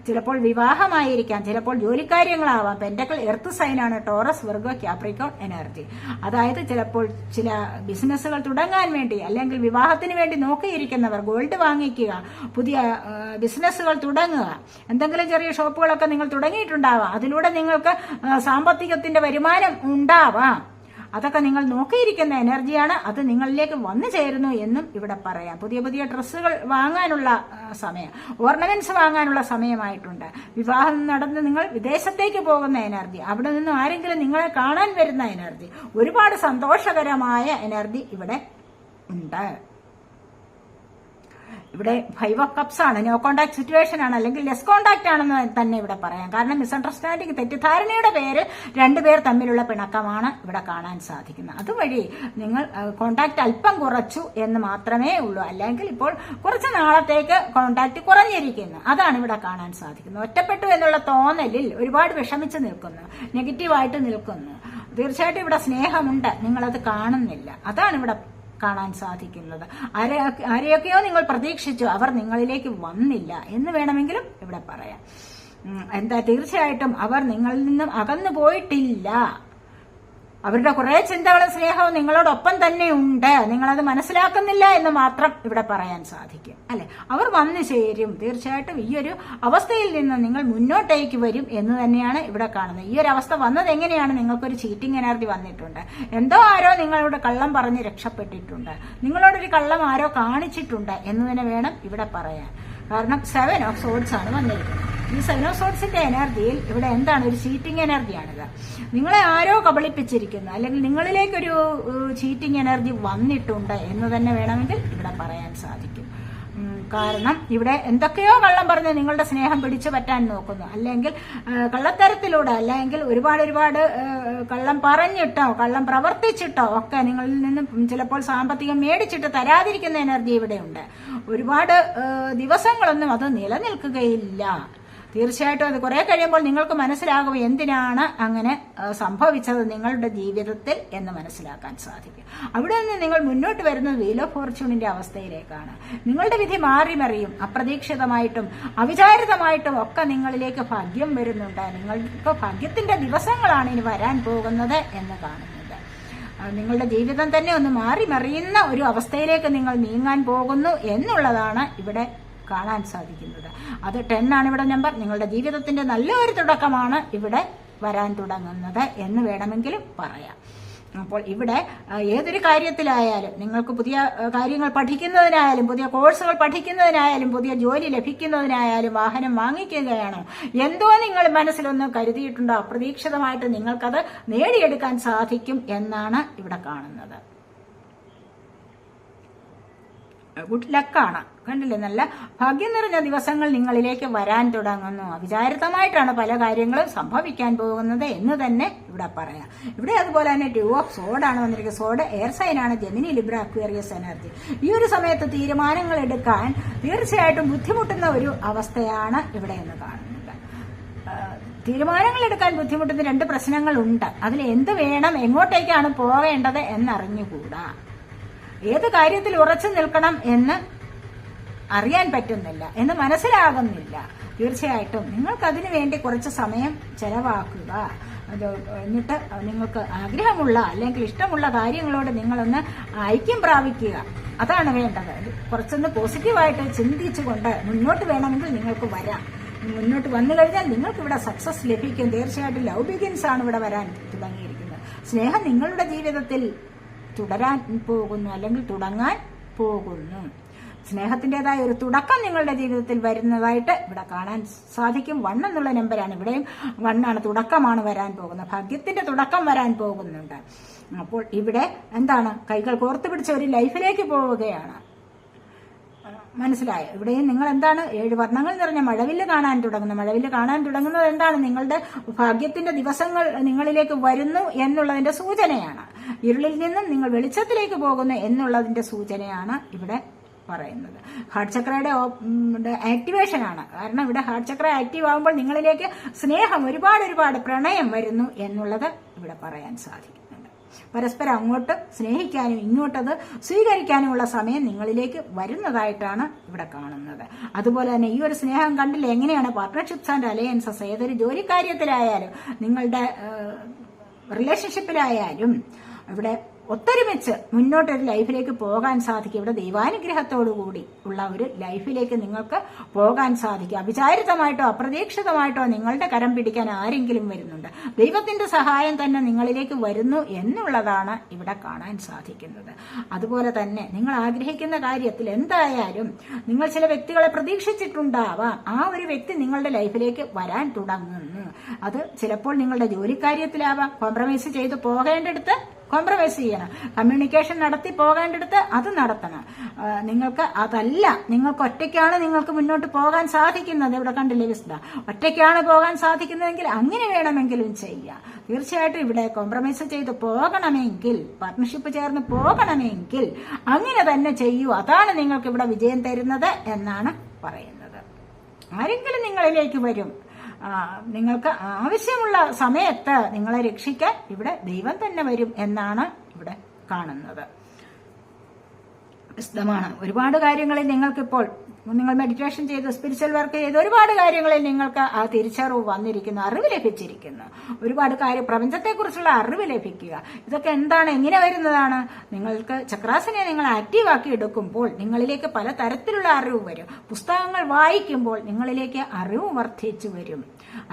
S1: ചിലപ്പോൾ വിവാഹമായിരിക്കാം, ചിലപ്പോൾ ജോലിക്കാര്യങ്ങളാവാം. പെന്റക്കിൾ എർത്ത് സൈനാണ്, ടോറസ്, വിർഗോ, ക്യാപ്രിക്കോൺ എനർജി. അതായത് ചിലപ്പോൾ ചില ബിസിനസ്സുകൾ തുടങ്ങാൻ വേണ്ടി അല്ലെങ്കിൽ വിവാഹത്തിന് വേണ്ടി നോക്കിയിരിക്കുന്നവർ ഗോൾഡ് വാങ്ങിക്കുക, പുതിയ ബിസിനസ്സുകൾ തുടങ്ങുക, എന്തെങ്കിലും ചെറിയ ഷോപ്പുകളൊക്കെ നിങ്ങൾ തുടങ്ങിയിട്ടുണ്ടാവാം. അതിലൂടെ നിങ്ങൾക്ക് സാമ്പത്തികത്തിന്റെ വരുമാനം ഉണ്ടാവാം. അതൊക്കെ നിങ്ങൾ നോക്കിയിരിക്കുന്ന എനർജിയാണ്. അത് നിങ്ങളിലേക്ക് വന്നു ചേരുന്നു എന്നും ഇവിടെ പറയാം. പുതിയ ഡ്രസ്സുകൾ വാങ്ങാനുള്ള സമയം, ഓർണമെന്റ്സ് വാങ്ങാനുള്ള സമയമായിട്ടുണ്ട്. വിവാഹം നടന്ന് നിങ്ങൾ വിദേശത്തേക്ക് പോകുന്ന എനർജി, അവിടെ നിന്നും ആരെങ്കിലും നിങ്ങളെ കാണാൻ വരുന്ന എനർജി, ഒരുപാട് സന്തോഷകരമായ എനർജി ഇവിടെ ഉണ്ട്. ഇവിടെ 5 ഓഫ് കപ്സ് ആണ്, നോ കോണ്ടാക്ട് സിറ്റുവേഷൻ ആണ്, അല്ലെങ്കിൽ ലെസ് കോണ്ടാക്ട് ആണെന്ന് തന്നെ ഇവിടെ പറയാം. കാരണം മിസ്അണ്ടർസ്റ്റാൻഡിങ്, തെറ്റിദ്ധാരണയുടെ പേര് 2 പേർ തമ്മിലുള്ള പിണക്കമാണ് ഇവിടെ കാണാൻ സാധിക്കുന്നത്. അതുവഴി നിങ്ങൾ കോണ്ടാക്ട് അല്പം കുറച്ചു എന്ന് മാത്രമേ ഉള്ളൂ. അല്ലെങ്കിൽ ഇപ്പോൾ കുറച്ച് നാളത്തേക്ക് കോണ്ടാക്ട് കുറഞ്ഞിരിക്കുന്നു, അതാണ് ഇവിടെ കാണാൻ സാധിക്കുന്നത്. ഒറ്റപ്പെട്ടു എന്നുള്ള തോന്നലിൽ ഒരുപാട് വിഷമിച്ച് നിൽക്കുന്നു, നെഗറ്റീവായിട്ട് നിൽക്കുന്നു. തീർച്ചയായിട്ടും ഇവിടെ സ്നേഹമുണ്ട്, നിങ്ങളത് കാണുന്നില്ല, അതാണ് ഇവിടെ കാണാൻ സാധിക്കുന്നത്. ആരെയൊക്കെയോ നിങ്ങൾ പ്രതീക്ഷിച്ചു, അവർ നിങ്ങളിലേക്ക് വന്നില്ല എന്ന് വേണമെങ്കിലും ഇവിടെ പറയാം. തീർച്ചയായിട്ടും അവർ നിങ്ങളിൽ നിന്നും അകന്നു പോയിട്ടില്ല. അവരുടെ കുറെ ചിന്തകളും സ്നേഹവും നിങ്ങളോടൊപ്പം തന്നെ ഉണ്ട്. നിങ്ങളത് മനസ്സിലാക്കുന്നില്ല എന്ന് മാത്രം ഇവിടെ പറയാൻ സാധിക്കും, അല്ലെ? അവർ വന്നു ചേരും. തീർച്ചയായിട്ടും ഈ ഒരു അവസ്ഥയിൽ നിന്ന് നിങ്ങൾ മുന്നോട്ടേക്ക് വരും എന്ന് തന്നെയാണ് ഇവിടെ കാണുന്നത്. ഈ ഒരു അവസ്ഥ വന്നത് എങ്ങനെയാണ്? നിങ്ങൾക്കൊരു ചീറ്റിംഗ് എനർജി വന്നിട്ടുണ്ട്. എന്തോ ആരോ നിങ്ങളോട് കള്ളം പറഞ്ഞ് രക്ഷപ്പെട്ടിട്ടുണ്ട്. നിങ്ങളോടൊരു കള്ളം ആരോ കാണിച്ചിട്ടുണ്ട് എന്ന് തന്നെ വേണം ഇവിടെ പറയാൻ. കാരണം 7 ഓഫ് സോഡ്സ് ആണ് വന്നിരിക്കുന്നത്. ഈ 7 ഓഫ് സോഡ്സിന്റെ എനർജിയിൽ ഇവിടെ എന്താണ്? ഒരു ചീറ്റിംഗ് എനർജിയാണിത്. നിങ്ങളെ ആരോ കബളിപ്പിച്ചിരിക്കുന്നു, അല്ലെങ്കിൽ നിങ്ങളിലേക്കൊരു ചീറ്റിംഗ് എനർജി വന്നിട്ടുണ്ട് എന്ന് തന്നെ വേണമെങ്കിൽ ഇവിടെ പറയാൻ സാധിക്കും. കാരണം ഇവിടെ എന്തൊക്കെയോ കള്ളം പറഞ്ഞ് നിങ്ങളുടെ സ്നേഹം പിടിച്ചു പറ്റാൻ നോക്കുന്നു, അല്ലെങ്കിൽ കള്ളത്തരത്തിലൂടെ, അല്ലെങ്കിൽ ഒരുപാട് കള്ളം പറഞ്ഞിട്ടോ കള്ളം പ്രവർത്തിച്ചിട്ടോ ഒക്കെ നിങ്ങളിൽ നിന്നും ചിലപ്പോൾ സാമ്പത്തികം മേടിച്ചിട്ട് തരാതിരിക്കുന്ന എനർജി ഇവിടെയുണ്ട്. ഒരുപാട് ദിവസങ്ങളൊന്നും അത് നിലനിൽക്കുകയില്ല. തീർച്ചയായിട്ടും അത് കുറെ കഴിയുമ്പോൾ നിങ്ങൾക്ക് മനസ്സിലാകും എന്തിനാണ് അങ്ങനെ സംഭവിച്ചത് നിങ്ങളുടെ ജീവിതത്തിൽ എന്ന് മനസ്സിലാക്കാൻ സാധിക്കും. അവിടെ നിന്ന് നിങ്ങൾ മുന്നോട്ട് വരുന്നത് വീൽ ഓഫ് ഫോർച്യൂണിന്റെ അവസ്ഥയിലേക്കാണ്. നിങ്ങളുടെ വിധി മാറി മറിയും. അപ്രതീക്ഷിതമായിട്ടും അവിചാരിതമായിട്ടും ഒക്കെ നിങ്ങളിലേക്ക് ഭാഗ്യം വരുന്നുണ്ട്. നിങ്ങൾക്ക് ഭാഗ്യത്തിന്റെ ദിവസങ്ങളാണ് ഇനി വരാൻ പോകുന്നത് എന്ന് കാണുന്നത്. നിങ്ങളുടെ ജീവിതം തന്നെ ഒന്ന് മാറി മറിയുന്ന ഒരു അവസ്ഥയിലേക്ക് നിങ്ങൾ നീങ്ങാൻ പോകുന്നു എന്നുള്ളതാണ് ഇവിടെ കാണാൻ സാധിക്കുന്നത്. അത് 10 ആണ് ഇവിടെ നമ്പർ. നിങ്ങളുടെ ജീവിതത്തിന്റെ നല്ലൊരു തുടക്കമാണ് ഇവിടെ വരാൻ തുടങ്ങുന്നത് എന്ന് വേണമെങ്കിലും പറയാം. അപ്പോൾ ഇവിടെ ഏതൊരു കാര്യത്തിലായാലും, നിങ്ങൾക്ക് പുതിയ കാര്യങ്ങൾ പഠിക്കുന്നതിനായാലും, പുതിയ കോഴ്സുകൾ പഠിക്കുന്നതിനായാലും, പുതിയ ജോലി ലഭിക്കുന്നതിനായാലും, വാഹനം വാങ്ങിക്കുകയാണോ, എന്തോ നിങ്ങൾ മനസ്സിലൊന്ന് കരുതിയിട്ടുണ്ടോ, അപ്രതീക്ഷിതമായിട്ട് നിങ്ങൾക്കത് നേടിയെടുക്കാൻ സാധിക്കും എന്നാണ് ഇവിടെ കാണുന്നത്. ഗുഡ് ലക്കാണ്. കണ്ടില്ലേ? നല്ല ഭാഗ്യം നിറഞ്ഞ ദിവസങ്ങൾ നിങ്ങളിലേക്ക് വരാൻ തുടങ്ങുന്നു. അവിചാരിതമായിട്ടാണ് പല കാര്യങ്ങളും സംഭവിക്കാൻ പോകുന്നത് എന്ന് തന്നെ ഇവിടെ പറയാം. ഇവിടെ അതുപോലെ തന്നെ 2 ഓഫ് സോഡാണ് വന്നിരിക്കുന്നത്. സോഡ് എയർ സൈനാണ്, ജെമിനി, ലിബ്ര, അക്വേറിയസ് എനർജി. ഈ ഒരു സമയത്ത് തീരുമാനങ്ങൾ എടുക്കാൻ തീർച്ചയായിട്ടും ബുദ്ധിമുട്ടുന്ന ഒരു അവസ്ഥയാണ് ഇവിടെ എന്ന് കാണുന്നത്. തീരുമാനങ്ങൾ എടുക്കാൻ ബുദ്ധിമുട്ടുന്ന 2 പ്രശ്നങ്ങളുണ്ട്. അതിൽ എന്ത് വേണം, എങ്ങോട്ടേക്കാണ് പോകേണ്ടത് എന്നറിഞ്ഞുകൂടാ. ഏത് കാര്യത്തിൽ ഉറച്ചു നിൽക്കണം എന്ന് അറിയാൻ പറ്റുന്നില്ല, എന്ന് മനസ്സിലാകുന്നില്ല. തീർച്ചയായിട്ടും നിങ്ങൾക്ക് അതിനു വേണ്ടി കുറച്ച് സമയം ചെലവാക്കുക. എന്നിട്ട് നിങ്ങൾക്ക് ആഗ്രഹമുള്ള അല്ലെങ്കിൽ ഇഷ്ടമുള്ള കാര്യങ്ങളോട് നിങ്ങളൊന്ന് ഐക്യം പ്രാപിക്കുക. അതാണ് വേണ്ടത്. കുറച്ചൊന്ന് പോസിറ്റീവായിട്ട് ചിന്തിച്ചുകൊണ്ട് മുന്നോട്ട് വേണമെങ്കിൽ നിങ്ങൾക്ക് വരാം. മുന്നോട്ട് വന്നു കഴിഞ്ഞാൽ നിങ്ങൾക്ക് ഇവിടെ സക്സസ് ലഭിക്കും. തീർച്ചയായിട്ടും ലവ് ബിഗിൻസ് ആണ് ഇവിടെ വരാൻ തുടങ്ങിയിരിക്കുന്നത്. സ്നേഹം നിങ്ങളുടെ ജീവിതത്തിൽ തുടരാൻ പോകുന്നു, അല്ലെങ്കിൽ തുടങ്ങാൻ പോകുന്നു. സ്നേഹത്തിൻ്റെതായ ഒരു തുടക്കം നിങ്ങളുടെ ജീവിതത്തിൽ വരുന്നതായിട്ട് ഇവിടെ കാണാൻ സാധിക്കും. 1 എന്നുള്ള നമ്പറാണ്. ഇവിടെയും 1 ആണ്, തുടക്കമാണ് വരാൻ പോകുന്നത്. ഭാഗ്യത്തിന്റെ തുടക്കം വരാൻ പോകുന്നുണ്ട്. അപ്പോൾ ഇവിടെ എന്താണ്? കൈകൾ കോർത്തു പിടിച്ച ഒരു ലൈഫിലേക്ക് പോവുകയാണ്. മനസ്സിലായോ? ഇവിടെയും നിങ്ങൾ എന്താണ്? 7 വർണ്ണങ്ങൾ നിറഞ്ഞ മഴവില്ല് കാണാൻ തുടങ്ങുന്നു. മഴവില്ല് കാണാൻ തുടങ്ങുന്നത് എന്താണ്? നിങ്ങളുടെ ഭാഗ്യത്തിന്റെ ദിവസങ്ങൾ നിങ്ങളിലേക്ക് വരുന്നു എന്നുള്ളതിന്റെ സൂചനയാണ്. ഇരുളിൽ നിന്നും നിങ്ങൾ വെളിച്ചത്തിലേക്ക് പോകുന്നു എന്നുള്ളതിന്റെ സൂചനയാണ് ഇവിടെ പറയുന്നത്. ഹാർട്ട് ചക്രയുടെ ആക്ടിവേഷൻ ആണ്. കാരണം ഇവിടെ ഹാർട്ട് ചക്ര ആക്റ്റീവ് ആകുമ്പോൾ നിങ്ങളിലേക്ക് സ്നേഹം, ഒരുപാട് പ്രണയം വരുന്നു എന്നുള്ളത് ഇവിടെ പറയാൻ സാധിക്കുന്നുണ്ട്. പരസ്പരം അങ്ങോട്ട് സ്നേഹിക്കാനും ഇങ്ങോട്ടത് സ്വീകരിക്കാനുമുള്ള സമയം നിങ്ങളിലേക്ക് വരുന്നതായിട്ടാണ് ഇവിടെ കാണുന്നത്. അതുപോലെ തന്നെ ഈ ഒരു സ്നേഹം കണ്ടില്ല എങ്ങനെയാണ്? പാർട്ട്ണർഷിപ്സ് ആൻഡ് അലയൻസസ്, ഏതൊരു ജോലിക്കാര്യത്തിലായാലും നിങ്ങളുടെ റിലേഷൻഷിപ്പിലായാലും ഇവിടെ ഒത്തൊരുമിച്ച് മുന്നോട്ടൊരു ലൈഫിലേക്ക് പോകാൻ സാധിക്കും. ഇവിടെ ദൈവാനുഗ്രഹത്തോടുകൂടി ഉള്ള ഒരു ലൈഫിലേക്ക് നിങ്ങൾക്ക് പോകാൻ സാധിക്കും. അവിചാരിതമായിട്ടോ അപ്രതീക്ഷിതമായിട്ടോ നിങ്ങളുടെ കരം പിടിക്കാൻ ആരെങ്കിലും വരുന്നുണ്ട്. ദൈവത്തിന്റെ സഹായം തന്നെ നിങ്ങളിലേക്ക് വരുന്നു എന്നുള്ളതാണ് ഇവിടെ കാണാൻ സാധിക്കുന്നത്. അതുപോലെ തന്നെ നിങ്ങൾ ആഗ്രഹിക്കുന്ന കാര്യത്തിൽ എന്തായാലും നിങ്ങൾ ചില വ്യക്തികളെ പ്രതീക്ഷിച്ചിട്ടുണ്ടാവാം. ആ ഒരു വ്യക്തി നിങ്ങളുടെ ലൈഫിലേക്ക് വരാൻ തുടങ്ങുന്നു. അത് ചിലപ്പോൾ നിങ്ങളുടെ ജോലിക്കാര്യത്തിലാവാം. കോംപ്രമൈസ് ചെയ്ത് പോകേണ്ടടുത്ത് കോംപ്രമൈസ് ചെയ്യണം. കമ്മ്യൂണിക്കേഷൻ നടത്തി പോകേണ്ടടുത്ത് അത് നടത്തണം. നിങ്ങൾക്ക് അതല്ല, നിങ്ങൾക്ക് ഒറ്റയ്ക്കാണ് നിങ്ങൾക്ക് മുന്നോട്ട് പോകാൻ സാധിക്കുന്നത്. ഇവിടെ കണ്ടില്ലേ വിസ്ഡ, ഒറ്റയ്ക്കാണ് പോകാൻ സാധിക്കുന്നതെങ്കിൽ അങ്ങനെ വേണമെങ്കിലും ചെയ്യാം. തീർച്ചയായിട്ടും ഇവിടെ കോംപ്രമൈസ് ചെയ്ത് പോകണമെങ്കിൽ, പാർട്ട്ണർഷിപ്പ് ചേർന്ന് പോകണമെങ്കിൽ അങ്ങനെ തന്നെ ചെയ്യൂ. അതാണ് നിങ്ങൾക്ക് ഇവിടെ വിജയം തരുന്നത് എന്നാണ് പറയുന്നത്. ആരെങ്കിലും നിങ്ങളിലേക്ക് വരും. നിങ്ങൾക്ക് ആവശ്യമുള്ള സമയത്ത് നിങ്ങളെ രക്ഷിക്കാൻ ഇവിടെ ദൈവം തന്നെ വരും എന്നാണ് ഇവിടെ കാണുന്നത്. വിശദമാണ്. ഒരുപാട് കാര്യങ്ങളിൽ നിങ്ങൾക്കിപ്പോൾ നിങ്ങൾ മെഡിറ്റേഷൻ ചെയ്ത് സ്പിരിച്വൽ വർക്ക് ചെയ്ത് ഒരുപാട് കാര്യങ്ങളിൽ നിങ്ങൾക്ക് ആ തിരിച്ചറിവ് വന്നിരിക്കുന്നു, അറിവ് ലഭിച്ചിരിക്കുന്നു. ഒരുപാട് പ്രപഞ്ചത്തെക്കുറിച്ചുള്ള അറിവ് ലഭിക്കുക. ഇതൊക്കെ എന്താണ്, എങ്ങനെ വരുന്നതാണ്? നിങ്ങൾക്ക് ചക്രാസിനെ നിങ്ങൾ ആക്റ്റീവ് ആക്കി എടുക്കുമ്പോൾ നിങ്ങളിലേക്ക് പല തരത്തിലുള്ള അറിവ് വരും. പുസ്തകങ്ങൾ വായിക്കുമ്പോൾ നിങ്ങളിലേക്ക് അറിവ് വർദ്ധിച്ചു വരും.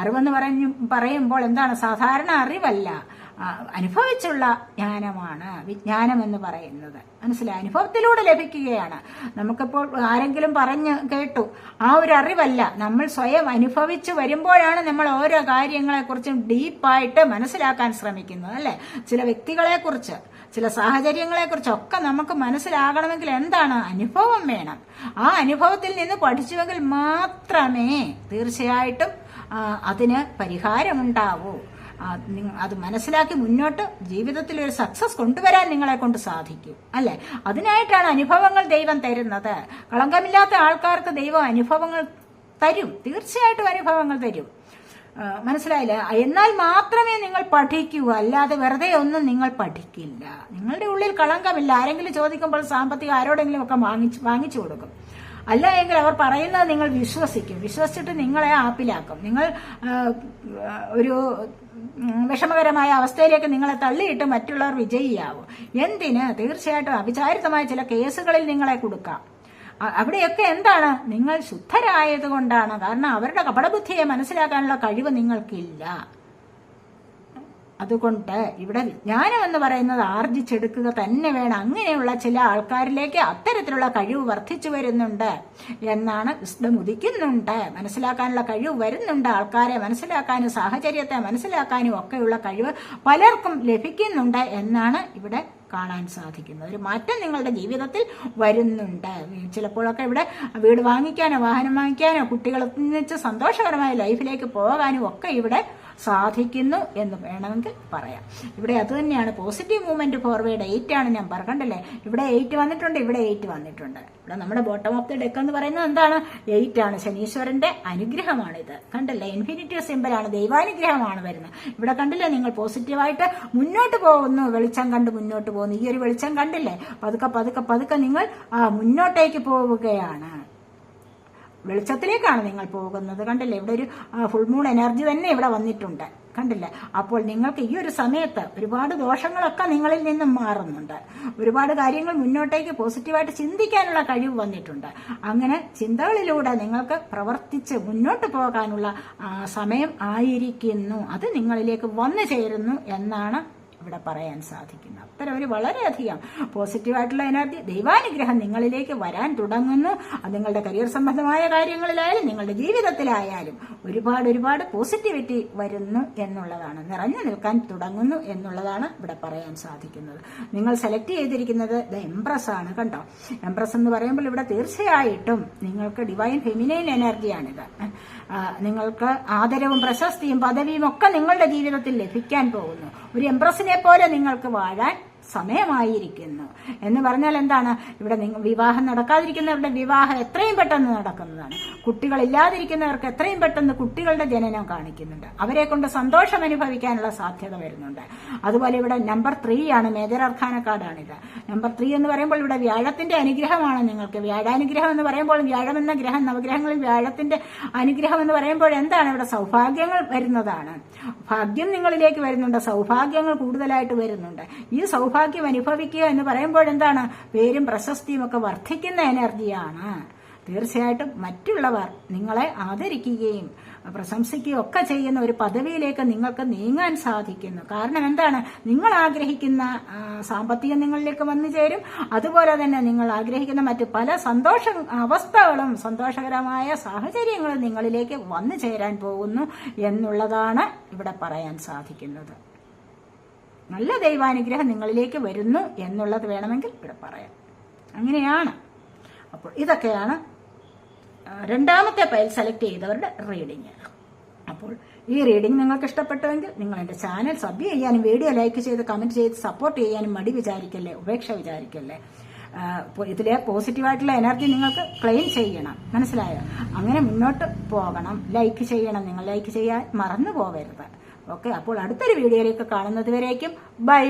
S1: അറിവെന്ന് പറയുമ്പോൾ എന്താണ്, സാധാരണ അറിവല്ല, അനുഭവിച്ചുള്ള ജ്ഞാനമാണ് വിജ്ഞാനം എന്ന് പറയുന്നത്. മനസ്സിലായി? അനുഭവത്തിലൂടെ ലഭിക്കുകയാണ്. നമുക്കിപ്പോൾ ആരെങ്കിലും പറഞ്ഞു കേട്ടു, ആ ഒരു അറിവല്ല, നമ്മൾ സ്വയം അനുഭവിച്ചു വരുമ്പോഴാണ് നമ്മൾ ഓരോ കാര്യങ്ങളെക്കുറിച്ചും ഡീപ്പായിട്ട് മനസ്സിലാക്കാൻ ശ്രമിക്കുന്നത്, അല്ലെ? ചില വ്യക്തികളെക്കുറിച്ച്, ചില സാഹചര്യങ്ങളെക്കുറിച്ചൊക്കെ നമുക്ക് മനസ്സിലാകണമെങ്കിൽ എന്താണ്, അനുഭവം വേണം. ആ അനുഭവത്തിൽ നിന്ന് പഠിച്ചുവെങ്കിൽ മാത്രമേ തീർച്ചയായിട്ടും അതിന് പരിഹാരമുണ്ടാവൂ. അത് മനസ്സിലാക്കി മുന്നോട്ട് ജീവിതത്തിൽ ഒരു സക്സസ് കൊണ്ടുവരാൻ നിങ്ങളെ കൊണ്ട് സാധിക്കും, അല്ലെ? അതിനായിട്ടാണ് അനുഭവങ്ങൾ ദൈവം തരുന്നത്. കളങ്കമില്ലാത്ത ആൾക്കാർക്ക് ദൈവം അനുഭവങ്ങൾ തരും, തീർച്ചയായിട്ടും അനുഭവങ്ങൾ തരും. മനസ്സിലായില്ല? എന്നാൽ മാത്രമേ നിങ്ങൾ പഠിക്കൂ, അല്ലാതെ വെറുതെ ഒന്നും നിങ്ങൾ പഠിക്കില്ല. നിങ്ങളുടെ ഉള്ളിൽ കളങ്കമില്ല. ആരെങ്കിലും ചോദിക്കുമ്പോൾ സാമ്പത്തികം ആരോടെങ്കിലും ഒക്കെ വാങ്ങിച്ചു കൊടുക്കും. അല്ല എങ്കിൽ അവർ പറയുന്നത് നിങ്ങൾ വിശ്വസിക്കും. വിശ്വസിച്ചിട്ട് നിങ്ങളെ ആപ്പിലാക്കും. നിങ്ങൾ ഒരു വിഷമകരമായ അവസ്ഥയിലേക്ക് നിങ്ങളെ തള്ളിയിട്ട് മറ്റുള്ളവർ വിജയിയാവും. എന്തിന്? തീർച്ചയായിട്ടും അവിചാരിതമായ ചില കേസുകളിൽ നിങ്ങളെ കൊടുക്കാം. അവിടെയൊക്കെ എന്താണ്, നിങ്ങൾ ശുദ്ധരായതുകൊണ്ടാണ്. കാരണം അവരുടെ കപടബുദ്ധിയെ മനസ്സിലാക്കാനുള്ള കഴിവ് നിങ്ങൾക്കില്ല. അതുകൊണ്ട് ഇവിടെ വിജ്ഞാനം എന്ന് പറയുന്നത് ആർജിച്ചെടുക്കുക തന്നെ വേണം. അങ്ങനെയുള്ള ചില ആൾക്കാരിലേക്ക് അത്തരത്തിലുള്ള കഴിവ് വർദ്ധിച്ചു വരുന്നുണ്ട് എന്നാണ് വിസ്ഡം ഉദിക്കുന്നുണ്ട്. മനസ്സിലാക്കാനുള്ള കഴിവ് വരുന്നുണ്ട്. ആൾക്കാരെ മനസ്സിലാക്കാനും സാഹചര്യത്തെ മനസ്സിലാക്കാനും ഒക്കെയുള്ള കഴിവ് പലർക്കും ലഭിക്കുന്നുണ്ട് എന്നാണ് ഇവിടെ കാണാൻ സാധിക്കുന്നത്. ഒരു മാറ്റം നിങ്ങളുടെ ജീവിതത്തിൽ വരുന്നുണ്ട്. ചിലപ്പോഴൊക്കെ ഇവിടെ വീട് വാങ്ങിക്കാനോ വാഹനം വാങ്ങിക്കാനോ കുട്ടികളൊന്നിച്ച് സന്തോഷകരമായ ലൈഫിലേക്ക് പോകാനും ഒക്കെ ഇവിടെ സാധിക്കുന്നു എന്ന് വേണമെങ്കിൽ പറയാം. ഇവിടെ അത് തന്നെയാണ് പോസിറ്റീവ് മൂവ്മെന്റ് ഫോർവേഡ്. 8 ആണ് ഞാൻ പറഞ്ഞില്ലേ. ഇവിടെ 8 വന്നിട്ടുണ്ട്, ഇവിടെ 8 വന്നിട്ടുണ്ട്. ഇവിടെ നമ്മുടെ ബോട്ടം ഓഫ് ദി ഡെക്ക് എന്ന് പറയുന്നത് എന്താണ്, 8 ആണ്. ശനീശ്വരന്റെ അനുഗ്രഹമാണിത്. കണ്ടല്ലേ, ഇൻഫിനിറ്റീവ് സിംബലാണ്, ദൈവാനുഗ്രഹമാണ് വരുന്നത്. ഇവിടെ കണ്ടില്ലേ, നിങ്ങൾ പോസിറ്റീവായിട്ട് മുന്നോട്ട് പോകുന്നു, വെളിച്ചം കണ്ട് മുന്നോട്ട് പോകുന്നു. ഈ ഒരു വെളിച്ചം കണ്ടില്ലേ, പതുക്കെ പതുക്കെ പതുക്കെ നിങ്ങൾ മുന്നോട്ടേക്ക് പോവുകയാണ്. വെളിച്ചത്തിലേക്കാണ് നിങ്ങൾ പോകുന്നത്. കണ്ടില്ലേ, ഇവിടെ ഒരു ഫുൾ മൂൺ എനർജി തന്നെ ഇവിടെ വന്നിട്ടുണ്ട്. കണ്ടില്ലേ? അപ്പോൾ നിങ്ങൾക്ക് ഈ ഒരു സമയത്ത് ഒരുപാട് ദോഷങ്ങളൊക്കെ നിങ്ങളിൽ നിന്നും മാറുന്നുണ്ട്. ഒരുപാട് കാര്യങ്ങൾ മുന്നോട്ടേക്ക് പോസിറ്റീവായിട്ട് ചിന്തിക്കാനുള്ള കഴിവ് വന്നിട്ടുണ്ട്. അങ്ങനെ ചിന്തകളിലൂടെ നിങ്ങൾക്ക് പ്രവർത്തിച്ച് മുന്നോട്ട് പോകാനുള്ള സമയം ആയിരിക്കുന്നു. അത് നിങ്ങളിലേക്ക് വന്നു ചേരുന്നു എന്നാണ് ഇവിടെ പറയാൻ സാധിക്കുന്നത്. അത്തരം ഒരു വളരെയധികം പോസിറ്റീവായിട്ടുള്ള എനർജി, ദൈവാനുഗ്രഹം നിങ്ങളിലേക്ക് വരാൻ തുടങ്ങുന്നു. അത് നിങ്ങളുടെ കരിയർ സംബന്ധമായ കാര്യങ്ങളിലായാലും നിങ്ങളുടെ ജീവിതത്തിലായാലും ഒരുപാട് പോസിറ്റിവിറ്റി വരുന്നു എന്നുള്ളതാണ്, നിറഞ്ഞു നിൽക്കാൻ തുടങ്ങുന്നു എന്നുള്ളതാണ് ഇവിടെ പറയാൻ സാധിക്കുന്നത്. നിങ്ങൾ സെലക്ട് ചെയ്തിരിക്കുന്നത് ദ എംപ്രസ് ആണ്. കണ്ടോ, എംപ്രസ് എന്ന് പറയുമ്പോൾ ഇവിടെ തീർച്ചയായിട്ടും നിങ്ങൾക്ക് ഡിവൈൻ ഫെമിനൈൻ എനർജിയാണിത്. നിങ്ങൾക്ക് ആദരവും പ്രശസ്തിയും പദവിയും ഒക്കെ നിങ്ങളുടെ ജീവിതത്തിൽ ലഭിക്കാൻ പോകുന്നു. ഒരു എംപ്രസിനെ പോലെ നിങ്ങൾക്ക് വാഴാൻ സമയമായിരിക്കുന്നു എന്ന് പറഞ്ഞാൽ എന്താണ്, ഇവിടെ വിവാഹം നടക്കാതിരിക്കുന്നവരുടെ വിവാഹം എത്രയും പെട്ടെന്ന് നടക്കുന്നതാണ്. കുട്ടികളില്ലാതിരിക്കുന്നവർക്ക് എത്രയും പെട്ടെന്ന് കുട്ടികളുടെ ജനനം കാണിക്കുന്നുണ്ട്. അവരെ കൊണ്ട് സന്തോഷം അനുഭവിക്കാനുള്ള സാധ്യത വരുന്നുണ്ട്. അതുപോലെ ഇവിടെ നമ്പർ 3 ആണ്, മേജർ അർക്കാന കാർഡാണിത്. നമ്പർ 3 എന്ന് പറയുമ്പോൾ ഇവിടെ വ്യാഴത്തിന്റെ അനുഗ്രഹമാണ് നിങ്ങൾക്ക്. വ്യാഴാനുഗ്രഹം എന്ന് പറയുമ്പോൾ വ്യാഴം എന്ന ഗ്രഹം, നവഗ്രഹങ്ങളിൽ വ്യാഴത്തിന്റെ അനുഗ്രഹം എന്ന് പറയുമ്പോൾ എന്താണ്, ഇവിടെ സൗഭാഗ്യങ്ങൾ വരുന്നതാണ്. ഭാഗ്യം നിങ്ങളിലേക്ക് വരുന്നുണ്ട്, സൗഭാഗ്യങ്ങൾ കൂടുതലായിട്ട് വരുന്നുണ്ട്. ഈ സൗഭാഗ്യം അനുഭവിക്കുക എന്ന് പറയുമ്പോൾ എന്താണ്, പേരും പ്രശസ്തിയും ഒക്കെ വർദ്ധിക്കുന്ന എനർജിയാണ്. തീർച്ചയായിട്ടും മറ്റുള്ളവർ നിങ്ങളെ ആദരിക്കുകയും പ്രശംസിക്കുകയും ഒക്കെ ചെയ്യുന്ന ഒരു പദവിയിലേക്ക് നിങ്ങൾക്ക് നീങ്ങാൻ സാധിക്കുന്നു. കാരണം എന്താണ്, നിങ്ങൾ ആഗ്രഹിക്കുന്ന സാമ്പത്തികം നിങ്ങളിലേക്ക് വന്നു ചേരും. അതുപോലെ തന്നെ നിങ്ങൾ ആഗ്രഹിക്കുന്ന മറ്റു പല അവസ്ഥകളും സന്തോഷകരമായ സാഹചര്യങ്ങളും നിങ്ങളിലേക്ക് വന്നു ചേരാൻ പോകുന്നു എന്നുള്ളതാണ് ഇവിടെ പറയാൻ സാധിക്കുന്നത്. നല്ല ദൈവാനുഗ്രഹം നിങ്ങളിലേക്ക് വരുന്നു എന്നുള്ളത് വേണമെങ്കിൽ ഇവിടെ പറയാം. അങ്ങനെയാണ്. അപ്പോൾ ഇതൊക്കെയാണ് രണ്ടാമത്തെ പൈൽ സെലക്ട് ചെയ്തവരുടെ റീഡിങ്. അപ്പോൾ ഈ റീഡിംഗ് നിങ്ങൾക്ക് ഇഷ്ടപ്പെട്ടുവെങ്കിൽ നിങ്ങൾ എൻ്റെ ചാനൽ സബ് ചെയ്യാനും വീഡിയോ ലൈക്ക് ചെയ്ത് കമന്റ് ചെയ്ത് സപ്പോർട്ട് ചെയ്യാനും മടി വിചാരിക്കല്ലേ, ഉപേക്ഷ വിചാരിക്കല്ലേ. ഇതിലെ പോസിറ്റീവായിട്ടുള്ള എനർജി നിങ്ങൾക്ക് ക്ലെയിം ചെയ്യണം, മനസ്സിലായോ? അങ്ങനെ മുന്നോട്ട് പോകണം. ലൈക്ക് ചെയ്യണം, നിങ്ങൾ ലൈക്ക് ചെയ്യാൻ മറന്നു പോകരുത്. ഓക്കെ, അപ്പോൾ അടുത്തൊരു വീഡിയോയിലേക്ക് കാണുന്നത് വരേക്കും ബൈ.